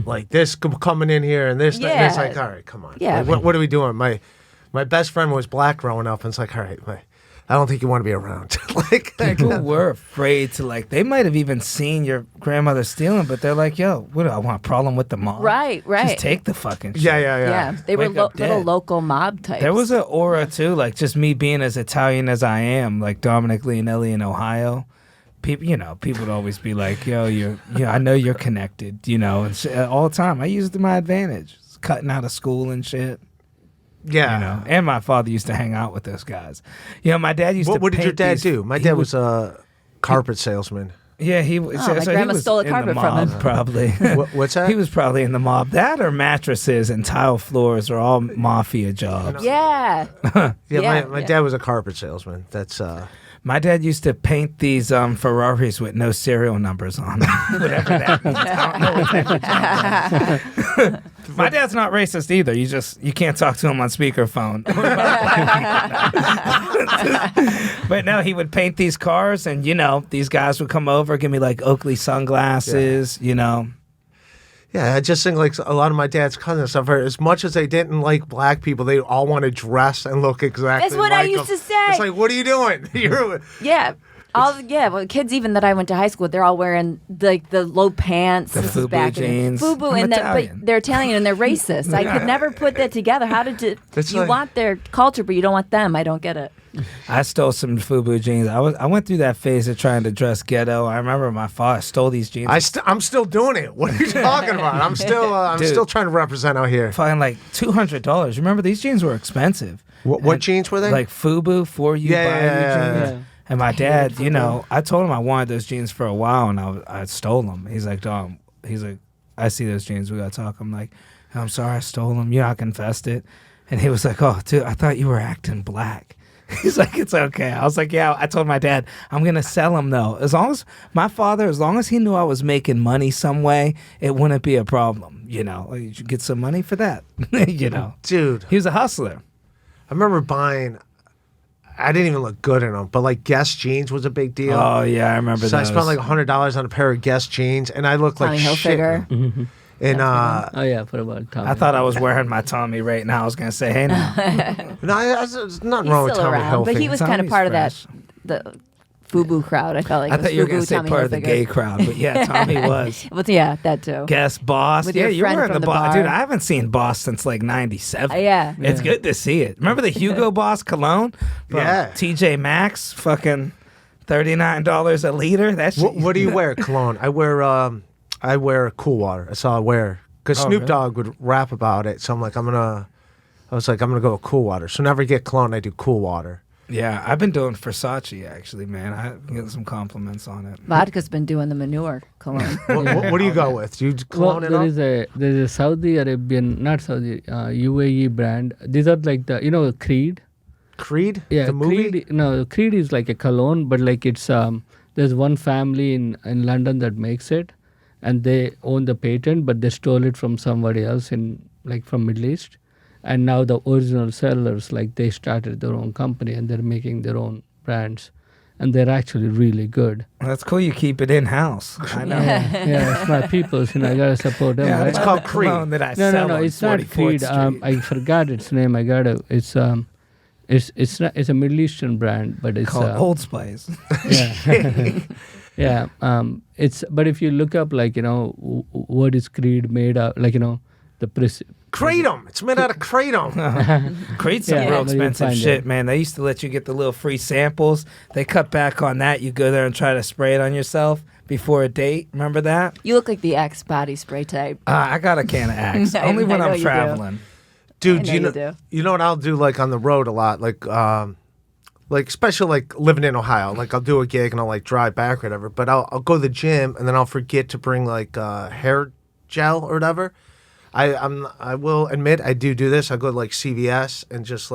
like this coming in here and this that, and it's Yeah. like, all right, come on, Yeah. like, what are we doing? My best friend was black growing up, and it's like, all right, I don't think you want to be around. like People were afraid to they might have even seen your grandmother stealing, but they're like, yo, what do I want a problem with the mob? Right. Just take the fucking shit. yeah. They were Wake up little dead. local mob types. There was an aura too, like just me being as Italian as I am, like Dominic Leonelli in Ohio. People would always be like, yo, I know you're connected, and all the time. I used it to my advantage, cutting out of school and shit. Yeah. And my father used to hang out with those guys. My dad used to. What did your paint dad these- do? My he dad would- was a carpet salesman. Yeah, he was. Oh, my he grandma was stole a in the carpet from mob, him. Probably. What's that? He was probably in the mob. That or mattresses and tile floors are all mafia jobs. Yeah. Yeah, my yeah. dad was a carpet salesman. That's My dad used to paint these Ferraris with no serial numbers on them. Whatever that means. I don't know what that means. My dad's not racist either. You can't talk to him on speakerphone. But no, he would paint these cars, and these guys would come over, give me like Oakley sunglasses. Yeah, I just think like a lot of my dad's cousins, I've heard, as much as they didn't like black people, they all want to dress and look exactly That's what I like used them. to say. It's like, what are you doing? Yeah. Well, kids even that I went to high school, they're all wearing like the low pants, The this is FUBU back in- jeans. FUBU, I'm and Italian. but they're Italian and they're racist. I could never put that together. How did It's you like- want their culture, but you don't want them? I don't get it. I stole some FUBU jeans. I went through that phase of trying to dress ghetto. I remember my father stole these jeans. I'm still doing it. What are you talking about? I'm Dude. still trying to represent out here. Fucking like $200. Remember, these jeans were expensive. What jeans were they? Like FUBU, for you, Yeah, by you yeah. jeans. And my dad, I told him I wanted those jeans for a while, and I stole them. He's like, Dom, I see those jeans. We got to talk. I'm like, I'm sorry, I stole them. I confessed it. And he was like, oh, dude, I thought you were acting black. He's like, it's okay. I was like, yeah. I told my dad, I'm going to sell them, though. As long as he knew I was making money some way, it wouldn't be a problem. you know, you should get some money for that. You know, Dude, he was a hustler. I remember buying. I didn't even look good in them, but like Guess jeans was a big deal. Oh yeah, I remember. So those. I spent like $100 on a pair of Guess jeans, and I looked Tommy like shit. Hilfiger. And Oh yeah, for about Tommy. I thought I was wearing my Tommy right now. I was gonna say, hey now. there's nothing He's wrong with still Tommy around, but he Hilfiger. was kind of Tommy's part of fresh. the FUBU crowd. I felt like I it was thought you were gonna FUBU, say Tommy part of the Hilfiger. gay crowd, but yeah, Tommy was. But yeah, that too. Guess Boss. With Yeah, your you were friend in from the the Boss. bar. Dude, I haven't seen Boss since like '97. Yeah. It's good to see it. Remember the Hugo Boss cologne? From Yeah. TJ Maxx, fucking $39 a liter. That shit. What do you wear, cologne? I wear Cool Water. That's all I wear. Because Oh, Snoop really? Dogg would rap about it, so I'm gonna go with Cool Water. So whenever I get cologne, I do Cool Water. Yeah, I've been doing Versace actually, man. I get some compliments on it. Vodka's been doing the manure cologne. What do you go with? Do you Well, cologne it there up? is a Saudi Arabian, not Saudi, UAE brand. These are like the Creed. Creed? Yeah, The movie? Creed is like a cologne, but like it's there's one family in London that makes it, and they own the patent, but they stole it from somebody else from Middle East, and now the original sellers they started their own company and they're making their own brands, and they're actually really good. That's cool. You keep it in house. I know. Yeah, it's my people, I gotta support them. Yeah, right? It's called Creed. Cologne that I No, sell on it's not 44th Creed. Street. I forgot its name. It's not. It's a Middle Eastern brand, but it's called Old Spice. yeah. Yeah. But if you look up what is Creed made of, the Kratom. It's made out of Kratom. Creed's some Yeah, real but you expensive find shit, it. man. They used to let you get the little free samples. They cut back on that. You go there and try to spray it on yourself before a date. Remember that? You look like the Axe body spray type. I got a can of Axe. Only when I know I'm you do. traveling. Dude, I know you do. you know what I'll do on the road a lot? Especially living in Ohio. I'll do a gig and I'll drive back or whatever. But I'll go to the gym and then I'll forget to bring hair gel or whatever. I will admit I do this. I go to CVS and just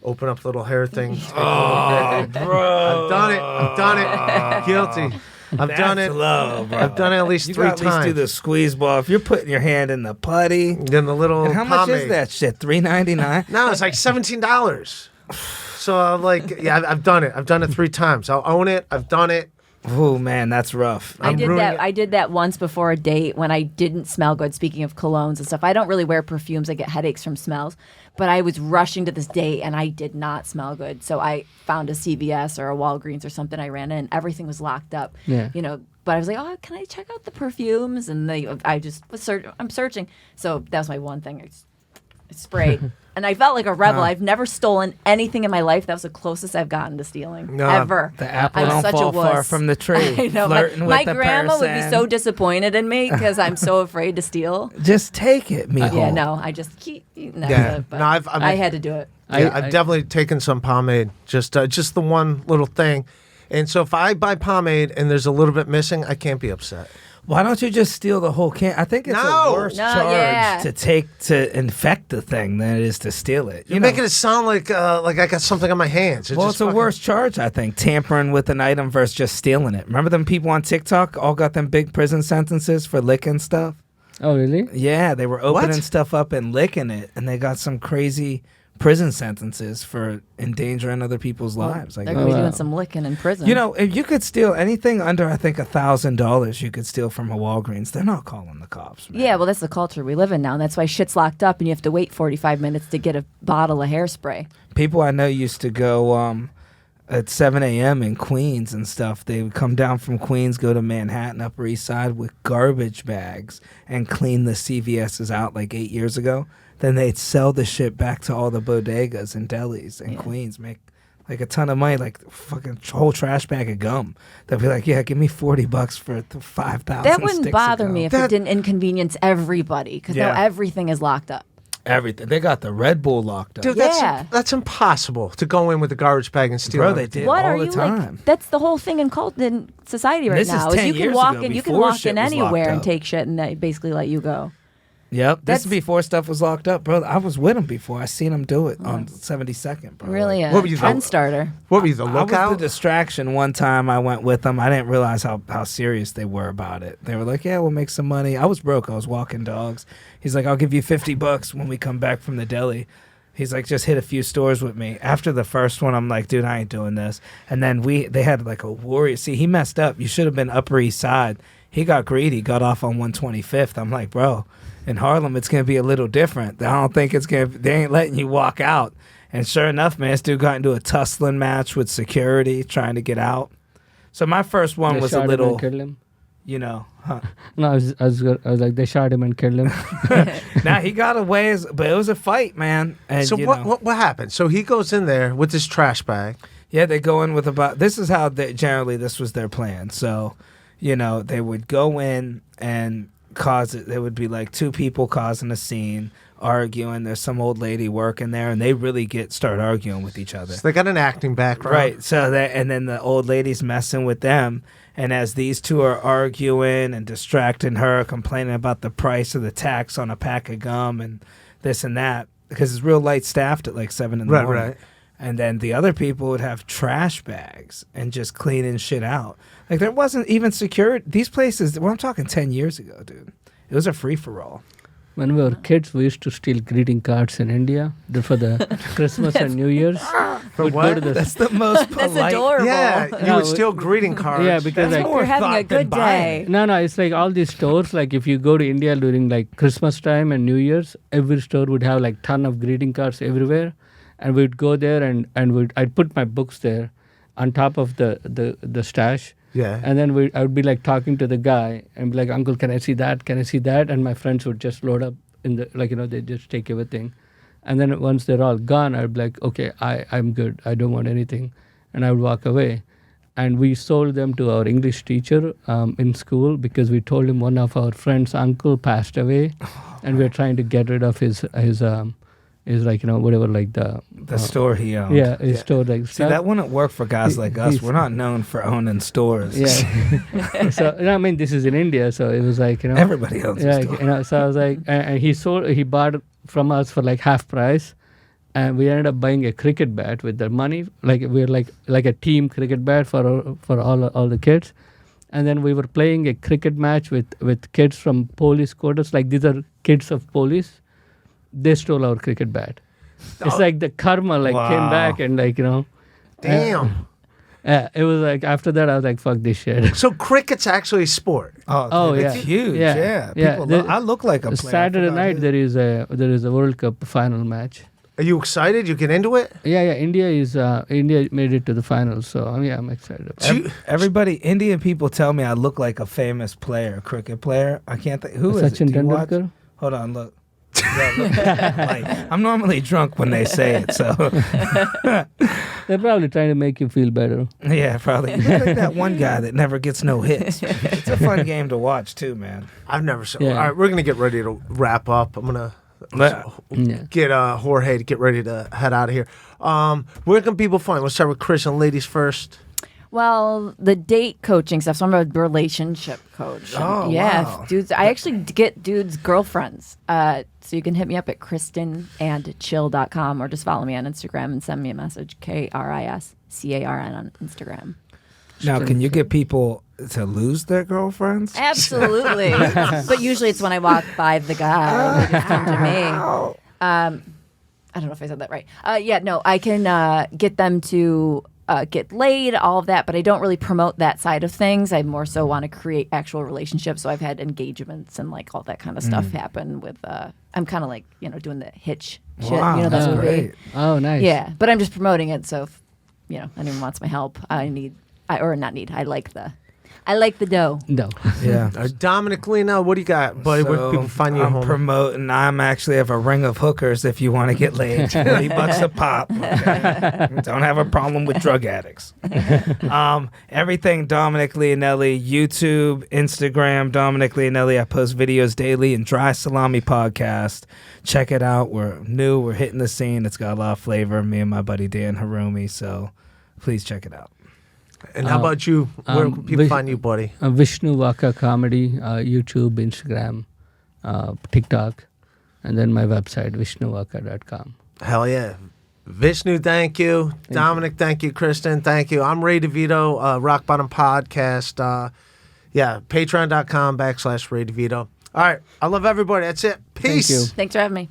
open up the little hair thing. Oh, bro. I've done it. Guilty. I've done it. Low, bro. I've done it at least You 3 gotta at least times. do the squeeze ball. If you're putting your hand in the putty. Then the little And how much is pomade. that shit? $3.99? No, it's like $17. So I've done it. I've done it 3 times. I'll own it. I've done it. Oh man, that's rough. I did ruining that. it. I did that once before a date when I didn't smell good. Speaking of colognes and stuff, I don't really wear perfumes. I get headaches from smells. But I was rushing to this date and I did not smell good. So I found a CVS or a Walgreens or something. I ran in. Everything was locked up. Yeah. But I was like, oh, can I check out the perfumes? And I just was I'm searching. So that was my one thing. I sprayed. And I felt like a rebel. I've never stolen anything in my life. That was the closest I've gotten to stealing ever. The apple I'm don't such fall a wuss. far from the tree. I know. Flirting My with the grandma would be person. so disappointed in me because I'm so afraid to steal. Just take it, mijo. Yeah, no, I just keep. No, Yeah. but No, I had to do it. I've definitely taken some pomade. Just the one little thing. And so if I buy pomade and there's a little bit missing, I can't be upset. Why don't you just steal the whole can? I think it's No. a worse No, charge yeah. to infect the thing than it is to steal it. You're making it sound like I got something on my hands. Well, it's a worse charge, I think, tampering with an item versus just stealing it. Remember them people on TikTok all got them big prison sentences for licking stuff? Oh, really? Yeah, they were opening What? stuff up and licking it, and they got some crazy prison sentences for endangering other people's lives. They're Like, going to be wow. doing some licking in prison. if you could steal anything under, I think, $1,000, you could steal from a Walgreens. They're not calling the cops, man. Yeah, well, that's the culture we live in now. And that's why shit's locked up and you have to wait 45 minutes to get a bottle of hairspray. People I know used to go at 7 a.m. in Queens and stuff. They would come down from Queens, go to Manhattan, Upper East Side with garbage bags and clean the CVS's out 8 years ago. Then they'd sell the shit back to all the bodegas and delis in Queens, make a ton of money, fucking whole trash bag of gum. They'd be like, yeah, give me $40 for 5,000 That wouldn't sticks bother of me gum. if it didn't inconvenience everybody because now Yeah. everything is locked up. Everything. They got the Red Bull locked up. Dude, Yeah. that's impossible to go in with a garbage bag and steal. Bro, they everything. did What all are the you time. like? That's the whole thing in society right This is now. 10 you can years walk ago, in, you can before walk shit in was locked anywhere and up. take shit, and they basically let you go. Yep. This That's- is before stuff was locked up, bro. I was with him before. I seen him do it on 72nd, bro. Really What a were you trend doing? starter. What were you, the I was lookout? the distraction one time I went with them. I didn't realize how serious they were about it. They were like, yeah, we'll make some money. I was broke. I was walking dogs. He's like, I'll give you $50 when we come back from the deli. He's like, just hit a few stores with me. After the first one, I'm like, dude, I ain't doing this. And then they had like a warrior. See, he messed up. You should have been Upper East Side. He got greedy, got off on 125th. I'm like, bro, in Harlem, it's going to be a little different. I don't think it's going to, they ain't letting you walk out. And sure enough, man, this dude got into a tussling match with security trying to get out. So my first one They was shot a him little, and killed him. you know, huh. No, I was like, they shot him and killed him. Nah, he got away, but it was a fight, man. And, So you what, know, what happened? So he goes in there with his trash bag. yeah, they go in with about, this is how generally this was their plan. So, you know, they would go in and cause it. There would be like two people causing a scene, arguing. There's some old lady working there, and they really start arguing with each other. So they got an acting background. Right. So and then the old lady's messing with them. And as these two are arguing and distracting her, complaining about the price of the tax on a pack of gum and this and that, because it's real light staffed at like 7 in the morning. Right. And then the other people would have trash bags and just cleaning shit out. Like there wasn't even security. These places, well, I'm talking 10 years ago, dude. It was a free-for-all. When we were kids, we used to steal greeting cards in India for the Christmas and New Year's. We'd what? go to the That's the most polite. That's adorable. Yeah, you No, would steal greeting cards. Yeah, because That's like more You're having a thought than good buying day. no, it's like all these stores. Like if you go to India during like Christmas time and New Year's, every store would have like ton of greeting cards everywhere, and we'd go there and I'd put my books there, on top of the stash. Yeah. And then I would be like talking to the guy and be like, Uncle, can I see that? Can I see that? And my friends would just load up in the, like, you know, they just take everything. And then once they're all gone, I'd be like, okay, I'm good. I don't want anything. And I would walk away. And we sold them to our English teacher in school because we told him one of our friends' uncle passed away. And we're trying to get rid of his like, you know, whatever, like the store he owned. Yeah, his store like See, stuff. that wouldn't work for guys like us. he's- We're not known for owning stores. Yeah. So I mean, this is in India, so it was like, you know, Everybody owns a yeah, store. you know. So I was like, and he bought it from us for like half price, and we ended up buying a cricket bat with the money. Like we were like a team cricket bat for all the kids, and then we were playing a cricket match with kids from police quarters. Like these are kids of police. They stole our cricket bat. It's like the karma came back and like, you know. Damn. It was like after that I was like, fuck this shit. So cricket's actually a sport. Oh, dude, yeah. it's huge. Yeah. Yeah, Yeah, People the- I look like a player. Saturday night there is a World Cup final match. Are you excited? You get into it? Yeah. India made it to the finals, so I'm excited. About it. Everybody, Indian people tell me I look like a famous player, cricket player. I can't think. Who is Sachin it? Do you watch? Tendulkar? Hold on, look. Yeah, look. Like, I'm normally drunk when they say it, so They're probably trying to make you feel better. yeah, probably. You look like that one guy that never gets no hits. It's a fun game to watch too, man. I've never seen. Yeah. All right, we're gonna get ready to wrap up. I'm gonna Yeah. get Jorge to get ready to head out of here. Where can people find? Let's start with Chris and ladies first. Well, the date coaching stuff. So I'm a relationship coach. Oh, yeah, wow. dudes. I actually get dudes' girlfriends. So you can hit me up at kristenandchill.com or just follow me on Instagram and send me a message. KRISCARN on Instagram. Now, can you get people to lose their girlfriends? Absolutely. But usually it's when I walk by the guy. They just come to me. I don't know if I said that right. I can get them to get laid, all of that, but I don't really promote that side of things. I more so want to create actual relationships. So I've had engagements and like all that kind of stuff happen with, I'm kind of like, you know, doing the Hitch shit. Wow, You know, that's that movie. great. Oh, nice. Yeah, but I'm just promoting it. So if, you know, anyone wants my help, I like the dough. No. Yeah. Dominic Leonelli, what do you got, buddy? Where can people find you? I'm home? promoting. I'm actually have a ring of hookers if you want to get laid. $20 a pop. Okay? Don't have a problem with drug addicts. Everything Dominic Leonelli, YouTube, Instagram, Dominic Leonelli. I post videos daily and Dry Salami podcast. Check it out. We're new. We're hitting the scene. It's got a lot of flavor. Me and my buddy Dan Harumi. So please check it out. And how about you? Where can people find you, buddy? Vishnu Vaka comedy, YouTube, Instagram. TikTok, and then my website, vishnuvaka.com. Hell yeah. Vishnu, thank you. Dominic, thank you. Kristen, thank you. I'm Ray DeVito, Rock Bottom Podcast. Patreon.com/Ray DeVito. All right. I love everybody. That's it. Peace. Thank you. Thanks for having me.